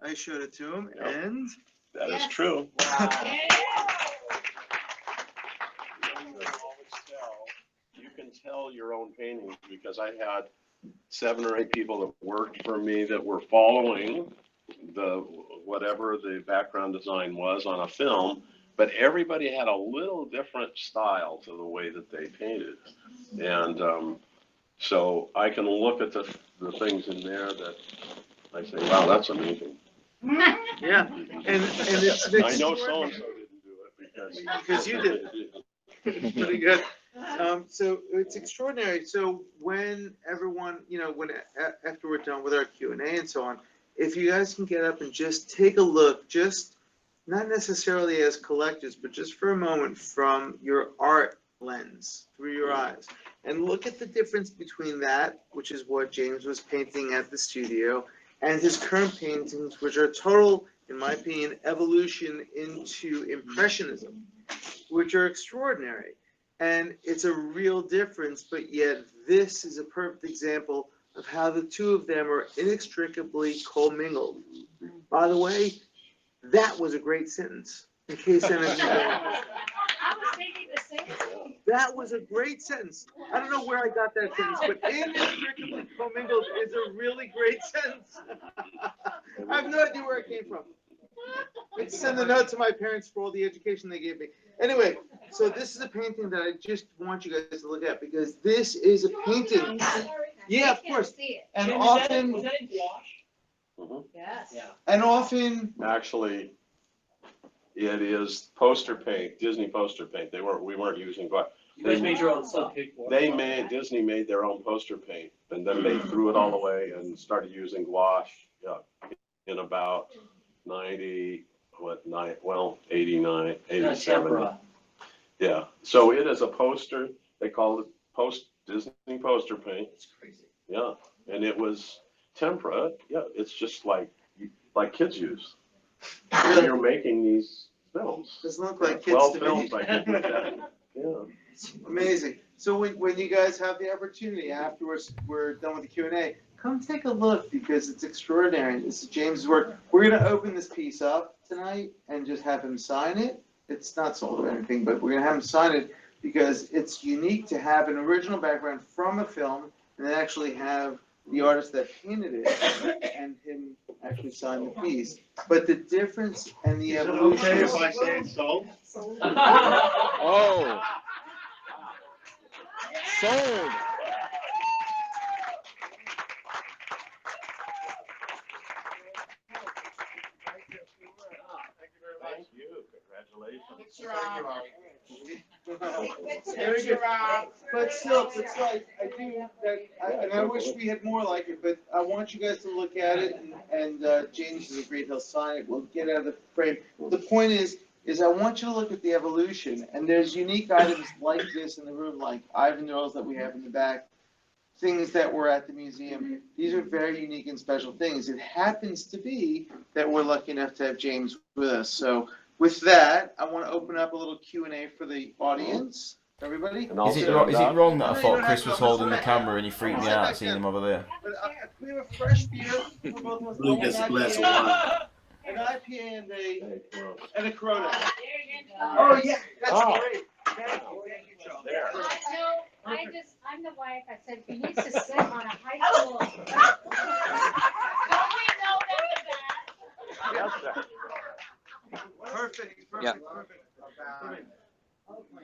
I showed it to him, and that is true. Wow. You can tell your own paintings because I had 7 or 8 people that worked for me that were following whatever the background design was on a film, but everybody had a little different style to the way that they painted. And So I can look at the things in there that I say, wow, that's amazing. Yeah, and it's I know so-and-so didn't do it because you did. It's pretty good. So it's extraordinary. So when everyone, when after we're done with our Q&A and so on, if you guys can get up and just take a look, just not necessarily as collectors, but just for a moment from your art lens through your eyes, and look at the difference between that, which is what James was painting at the studio, and his current paintings, which are total, in my opinion, evolution into Impressionism, which are extraordinary. And it's a real difference, but yet this is a perfect example of how the two of them are inextricably commingled. By the way, that was a great sentence. In case anyone I was thinking the same thing. that was a great sentence. I don't know where I got that sentence, but inextricably commingled is a really great sentence. I have no idea where it came from. I send a note to my parents for all the education they gave me. Anyway, so this is a painting that I just want you guys to look at because this is a painting. Yeah, of course. And often, Was that in gouache? Yes. Yeah. and often, Actually, it is poster paint, Disney poster paint. We weren't using gouache. You guys made your own stuff. Disney made their own poster paint, and then they threw it all away and started using gouache. Yeah, in about 89, 87. Yeah, so it is a poster. They call it Disney poster paint. It's crazy. Yeah, and it was tempera. Yeah, it's just like kids use. You're making these films. doesn't look like kids Well to filmed me. by kids like that. Yeah. Amazing. So when you guys have the opportunity afterwards, we're done with the Q&A, come take a look because it's extraordinary. This is James' work. We're going to open this piece up tonight and just have him sign it. It's not sold or anything, but we're going to have him sign it because it's unique to have an original background from a film and then actually have the artist that painted it and him actually sign the piece. But the difference and the evolution. Okay, if I say it's sold? Oh. Sold. Thank you. Congratulations. Very good. But still, it's like I do that, and I wish we had more like it. But I want you guys to look at it, and James is agreed he'll sign it. We'll get out of the frame. The point is I want you to look at the evolution, and there's unique items like this in the room, like Ivan Earls that we have in the back, things that were at the museum. These are very unique and special things. It happens to be that we're lucky enough to have James with us. So with that, I want to open up a little Q&A for the audience. Everybody? Is it wrong that I thought Chris was holding the camera and he freaked me out seeing him over there? But we have a fresh beer for both of us. I believe that's a glass of wine. An IPA and a Corona. Oh, yeah, that's great. Thank you, Joe. I'm the wife. I said, he needs to sit on a high school. Don't we know that? Perfect. Yeah.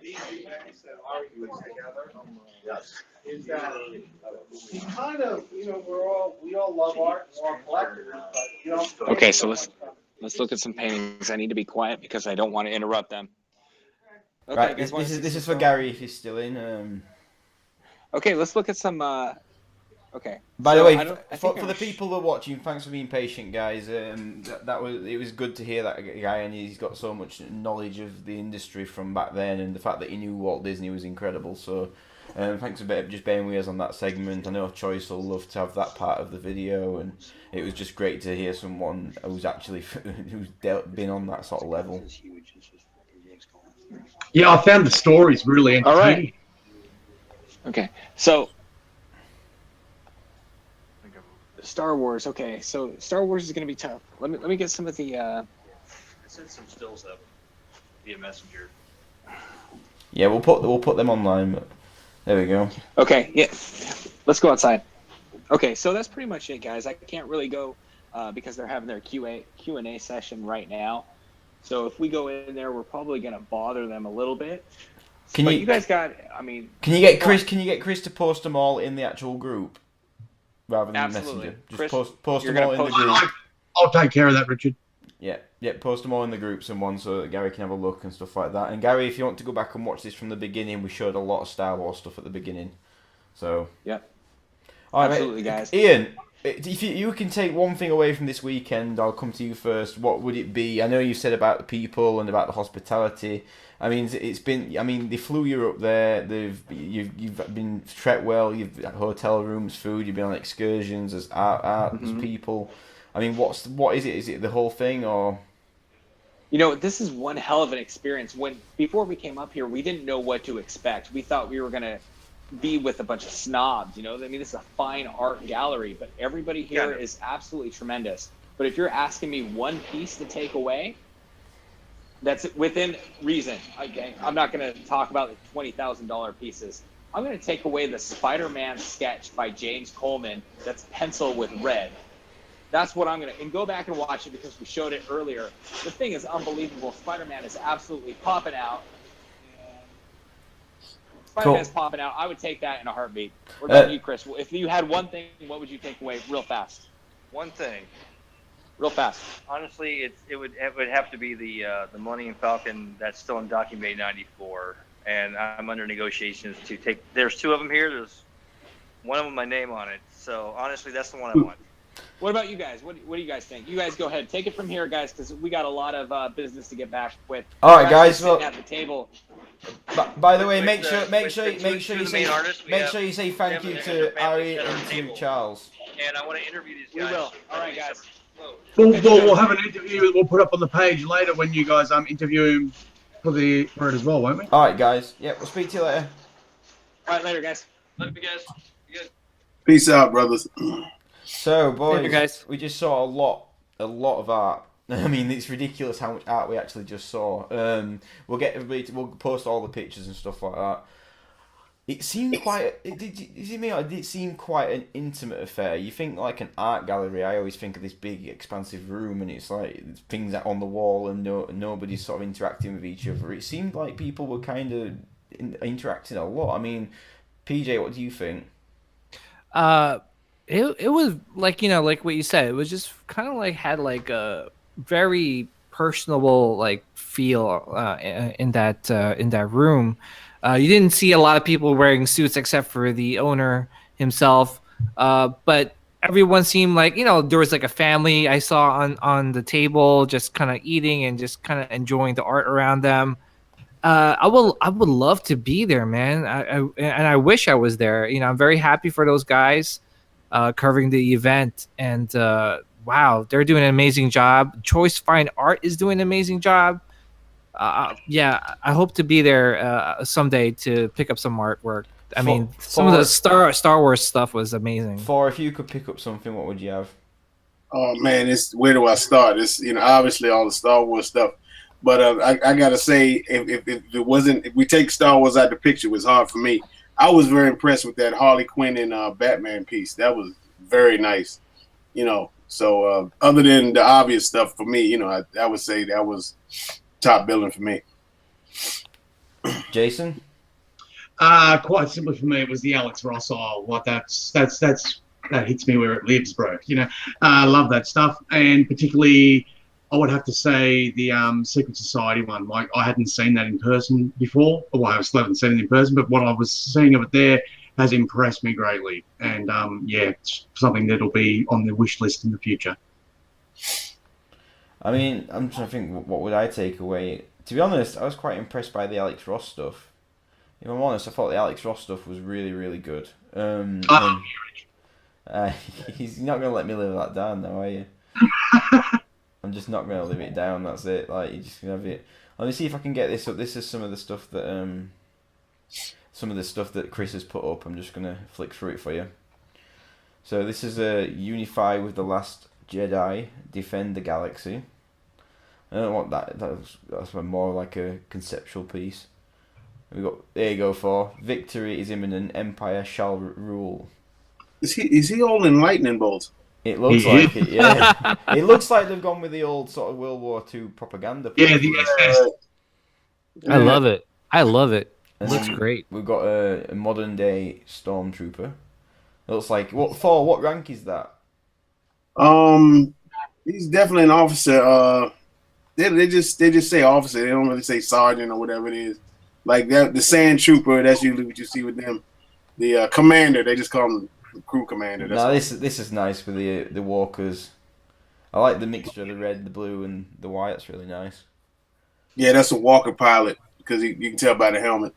These events that are put together. Yes. Is that we kind of, we all love art, we're all collectors, but Okay, so let's look at some paintings. I need to be quiet because I don't want to interrupt them. Okay, Right, guys, this is for Gary if he's still in. Okay, let's look at some. Okay. By So the way, I don't- I for think the people that are watching, thanks for being patient, guys. It was good to hear that guy, and he's got so much knowledge of the industry from back then, and the fact that he knew Walt Disney was incredible. So, thanks for just bearing with us on that segment. I know Choice will love to have that part of the video, and it was just great to hear someone who's actually been on that sort of level. Yeah, I found the stories really All right. entertaining. Okay, so Star Wars. Okay, so Star Wars is going to be tough. Let me get some of the. I sent some stills up via Messenger. Yeah, we'll put them online. But there we go. Okay, yeah, let's go outside. Okay, so that's pretty much it, guys. I can't really go because they're having their Q&A session right now. So if we go in there, we're probably going to bother them a little bit. But you guys got, I mean, Can you get Chris? Can you get Chris to post them all in the actual group rather than absolutely. Messenger? Just Chris, post you're them all gonna in the post group. I'll take care of that, Richard. Yeah, post them all in the groups and one so that Gary can have a look and stuff like that. And Gary, if you want to go back and watch this from the beginning, we showed a lot of Star Wars stuff at the beginning. So. Yep. All right, absolutely, guys. Ian, if you can take one thing away from this weekend, I'll come to you first. What would it be? I know you said about the people and about the hospitality. I mean, it's been. I mean, they flew you up there. You've been treated well. You've had hotel rooms, food. You've been on excursions as art as people. I mean, what is it? Is it the whole thing or? You know, this is one hell of an experience. Before we came up here, we didn't know what to expect. We thought we were gonna be with a bunch of snobs. You know, I mean, this is a fine art gallery, but everybody here is absolutely tremendous. But if you're asking me one piece to take away, that's within reason. Okay, I'm not going to talk about the $20,000 pieces. I'm going to take away the Spider-Man sketch by James Coleman that's pencil with red. That's what I'm going to, and go back and watch it because we showed it earlier. The thing is unbelievable. Spider-Man is absolutely popping out. Spider-Man's popping out. I would take that in a heartbeat. What about you, Chris? If you had one thing, what would you take away real fast? One thing. Real fast. Honestly, it would have to be the Millennium Falcon that's still in Docking Bay 94, and I'm under negotiations to take. There's two of them here. There's one of them my name on it. So honestly, that's the one I want. What about you guys? What do you guys think? You guys go ahead. Take it from here, guys, because we got a lot of business to get back with. All right, guys. Sitting at the table. By the way, make sure you say thank you to Ari and to Charles. And I want to interview these guys. We will. All right, guys. We'll have an interview that we'll put up on the page later when you guys interview him for it as well, won't we? All right, guys. Yeah, we'll speak to you later. All right, later, guys. Love you guys. You good? Peace out, brothers. So, boys, Later, guys. we just saw a lot of art. I mean, it's ridiculous how much art we actually just saw. We'll get everybody. We'll post all the pictures and stuff like that. It seemed quite. It seemed quite an intimate affair. You think like an art gallery. I always think of this big, expansive room, and it's like things on the wall, and nobody's sort of interacting with each other. It seemed like people were kind of interacting a lot. I mean, PJ, what do you think? It was like, like what you said. It was just kind of like had like a very personable like feel in that room. You didn't see a lot of people wearing suits except for the owner himself, but everyone seemed like, there was like a family I saw on the table just kind of eating and just kind of enjoying the art around them. I would love to be there, man. I wish I was there. I'm very happy for those guys covering the event, and wow, they're doing an amazing job. Choice Fine Art is doing an amazing job. Yeah, I hope to be there someday to pick up some artwork. I mean, some of the Star Wars stuff was amazing. If you could pick up something, what would you have? Oh man, where do I start? It's obviously all the Star Wars stuff, but I gotta say, if it wasn't, if we take Star Wars out of the picture, it was hard for me. I was very impressed with that Harley Quinn and Batman piece. That was very nice, So other than the obvious stuff for me, I would say that was top billing for me. Jason? Quite simply for me, it was the Alex Ross aisle. Like that hits me where it lives, bro. I love that stuff, and particularly, I would have to say the Secret Society one. Like, I hadn't seen that in person before. Well, I still haven't seen it in person, but what I was seeing of it there has impressed me greatly. And it's something that'll be on the wish list in the future. I mean, I'm trying to think, what would I take away? To be honest, I was quite impressed by the Alex Ross stuff. If I'm honest, I thought the Alex Ross stuff was really, really good. He's not going to let me live that down, though, are you? I'm just not going to live it down, that's it. Like, you're just going to have it. Let me see if I can get this up. This is some of the stuff that Chris has put up. I'm just going to flick through it for you. So this is Unify with the Last Jedi, Defend the Galaxy. I don't want that. That's more like a conceptual piece. There you go, for Victory is imminent, Empire shall rule. Is he all in lightning bolts? It looks like it, yeah. It looks like they've gone with the old sort of World War II propaganda. Yeah, the SS. I love it. And Looks then great. We've got a modern day stormtrooper. It looks like what rank is that? He's definitely an officer. They just say officer. They don't really say sergeant or whatever it is. Like that, the sand trooper. That's usually what you see with them. The commander. They just call him the crew commander. That's No, this is nice with the walkers. I like the mixture of the red, the blue, and the white. It's really nice. Yeah, that's a walker pilot because you can tell by the helmet.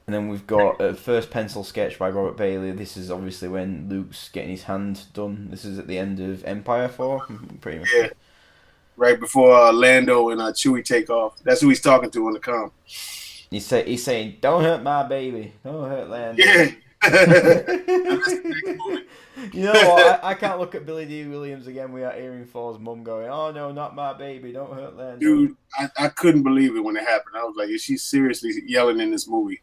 And then we've got a first pencil sketch by Robert Bailey. This is obviously when Luke's getting his hand done. This is at the end of Empire 4, pretty much. Yeah, right before Lando and Chewie take off. That's who he's talking to on the comm. He's saying, "Don't hurt my baby. Don't hurt Lando." Yeah. You know what? I can't look at Billy D. Williams again without hearing Thor's mum going, "Oh no, not my baby. Don't hurt Lando." Dude, I couldn't believe it when it happened. I was like, is she seriously yelling in this movie?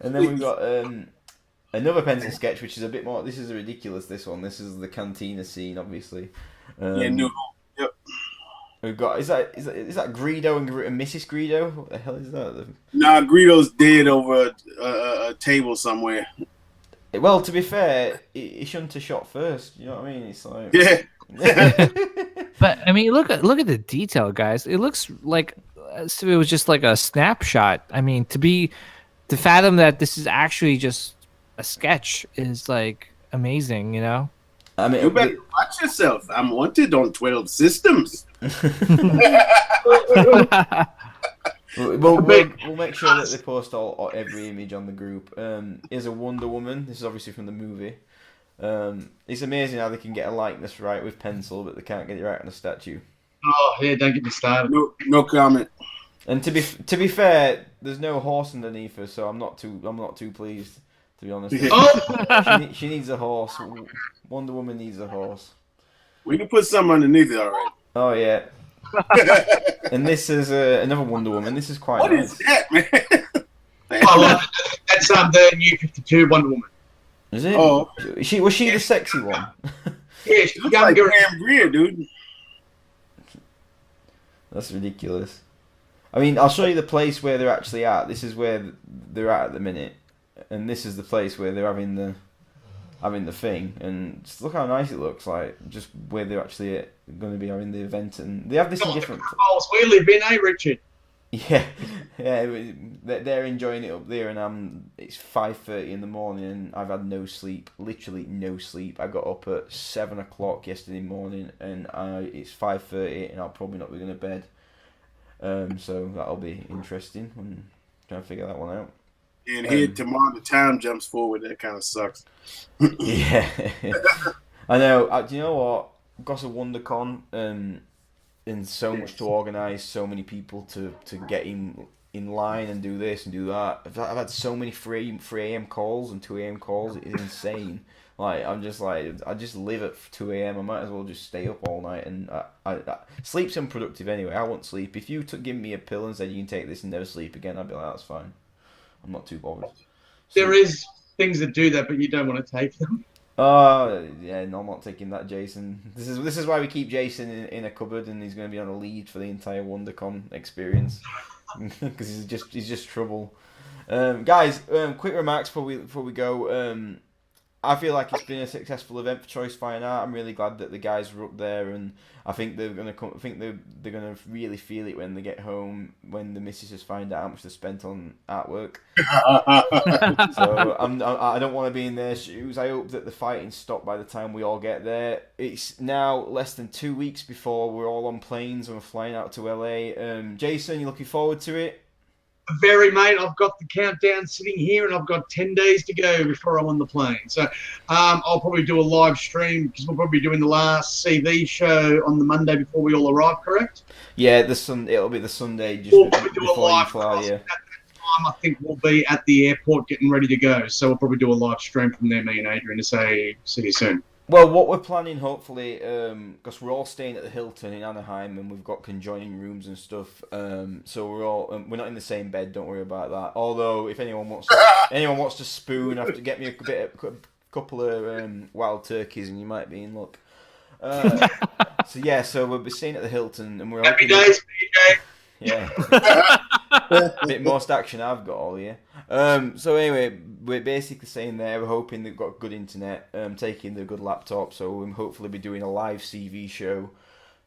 And then we've got another pencil sketch, which is a bit more. This is ridiculous. This one. This is the cantina scene, obviously. Yeah, no. Yep. We've got is that Greedo and Mrs. Greedo? What the hell is that? Nah, Greedo's dead over a table somewhere. Well, to be fair, he shouldn't have shot first. You know what I mean? It's like yeah. But I mean, look at the detail, guys. It looks like so it was just like a snapshot. I mean, to fathom that this is actually just a sketch is like amazing. You know. I mean, you better watch yourself. I'm wanted on 12 systems. We'll make sure that they post every image on the group. Here's a Wonder Woman. This is obviously from the movie. It's amazing how they can get a likeness right with pencil, but they can't get it right on a statue. Oh yeah, don't get me started. No comment. And to be fair, there's no horse underneath her, so I'm not too pleased, to be honest. Oh! she needs a horse. Wonder Woman needs a horse. We can put something underneath it, all right. Oh yeah. And this is another Wonder Woman. This is quite What nice. is that, man? I love it. That's the new 52 Wonder Woman. Is it? Oh. Was she the sexy one? Yeah, she's Looks young like girl. Pam Grier, dude. That's ridiculous. I mean, I'll show you the place where they're actually at. This is where they're at the minute, and this is the place where they're having the thing. And just look how nice it looks like. Just where they're actually going to be having the event, and they have this in different. Oh, we live in, Richard? Yeah, they're enjoying it up there, and it's 5:30 in the morning, and I've had no sleep, literally no sleep. I got up at 7 o'clock yesterday morning, and it's 5:30, and I'll probably not be going to bed. So that'll be interesting. I'm trying to figure that one out. And here tomorrow, the time jumps forward. That kind of sucks. Yeah, I know. Do you know what? I've got a WonderCon, and so much to organise, so many people to get in line and do this and do that. I've had so many 3 a.m. calls and 2 a.m. calls. It's insane. Like I'm just like I just live at 2 a.m. I might as well just stay up all night, and I sleep's unproductive anyway. I won't sleep. If you give me a pill and said you can take this and never sleep again, I'd be like, that's fine. I'm not too bothered. There is things that do that, but you don't want to take them. Oh yeah, no, I'm not taking that, Jason. This is why we keep Jason in a cupboard, and he's going to be on a lead for the entire WonderCon experience because he's just trouble. Guys, quick remarks before we go. I feel like it's been a successful event for Choice Fine Art. I'm really glad that the guys were up there, and I think they're gonna come. I think they're gonna really feel it when they get home, when the missuses find out how much they spent on artwork. So I don't want to be in their shoes. I hope that the fighting stopped by the time we all get there. It's now less than 2 weeks before we're all on planes and we're flying out to LA. Jason, you looking forward to it? Very, mate. I've got the countdown sitting here, and I've got 10 days to go before I'm on the plane. So I'll probably do a live stream because we'll probably be doing the last CV show on the Monday before we all arrive, correct? Yeah, it'll be the Sunday just We'll probably do a before you live fly. Yeah. At that time, I think we'll be at the airport getting ready to go. So we'll probably do a live stream from there, me and Adrian, to say see you soon. Well, what we're planning, hopefully, because we're all staying at the Hilton in Anaheim, and we've got conjoining rooms and stuff. So we're not in the same bed. Don't worry about that. Although, if anyone wants to spoon, have to get me a couple of wild turkeys, and you might be in luck. So we'll be staying at the Hilton, and we're Happy hoping. days, PJ. Yeah. Bit most action I've got all year. So anyway, we're basically saying there we're hoping they've got good internet, taking the good laptop, so we'll hopefully be doing a live CV show.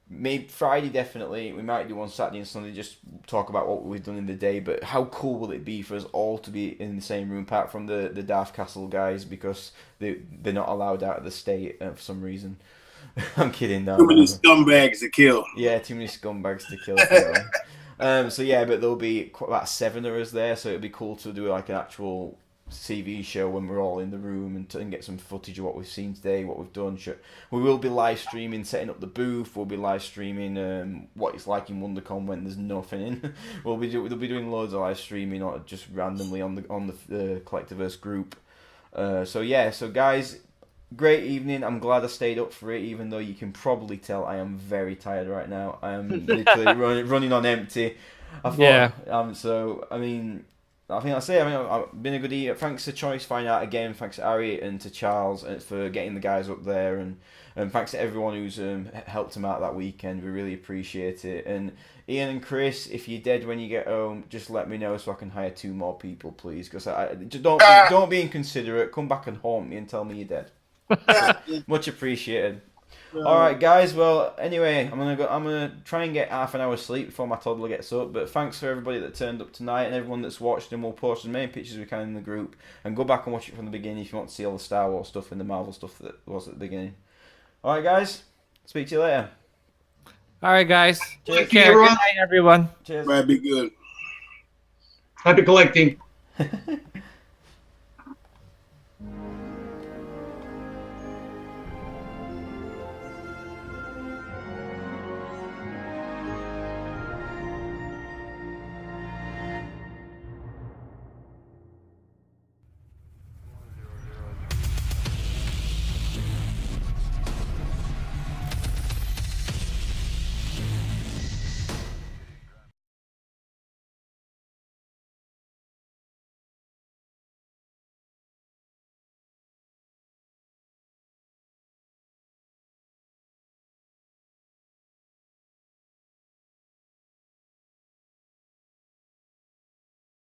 Maybe Friday definitely. We might do one Saturday and Sunday, just talk about what we've done in the day. But how cool will it be for us all to be in the same room, apart from the Daft Castle guys, because they're not allowed out of the state for some reason. I'm kidding. No, Too many scumbags to kill. Yeah, too many scumbags to kill. So yeah, but there'll be about 7 of us there, so it'd be cool to do like an actual CV show when we're all in the room and get some footage of what we've seen today, what we've done. We will be live streaming, setting up the booth. We'll be live streaming what it's like in WonderCon when there's nothing in. We'll be doing loads of live streaming, or just randomly on the Collectiverse group. So guys, great evening. I'm glad I stayed up for it, even though you can probably tell I am very tired right now. I am literally running on empty. I think that's it. I've been a good eater. Thanks to Choice Fine Art again. Thanks to Ari and to Charles for getting the guys up there, and thanks to everyone who's helped them out that weekend. We really appreciate it. And Ian and Chris, if you're dead when you get home, just let me know so I can hire 2 more people, please. Because don't be inconsiderate. Come back and haunt me and tell me you're dead. Much appreciated. All right, guys. Well, anyway, I'm gonna try and get half an hour's sleep before my toddler gets up. But thanks for everybody that turned up tonight and everyone that's watched. And we'll post as many pictures as we can in the group. And go back and watch it from the beginning if you want to see all the Star Wars stuff and the Marvel stuff that was at the beginning. All right, guys. Speak to you later. All right, guys. Cheers. Take care. Good night, everyone. Cheers. Might be good. Happy collecting.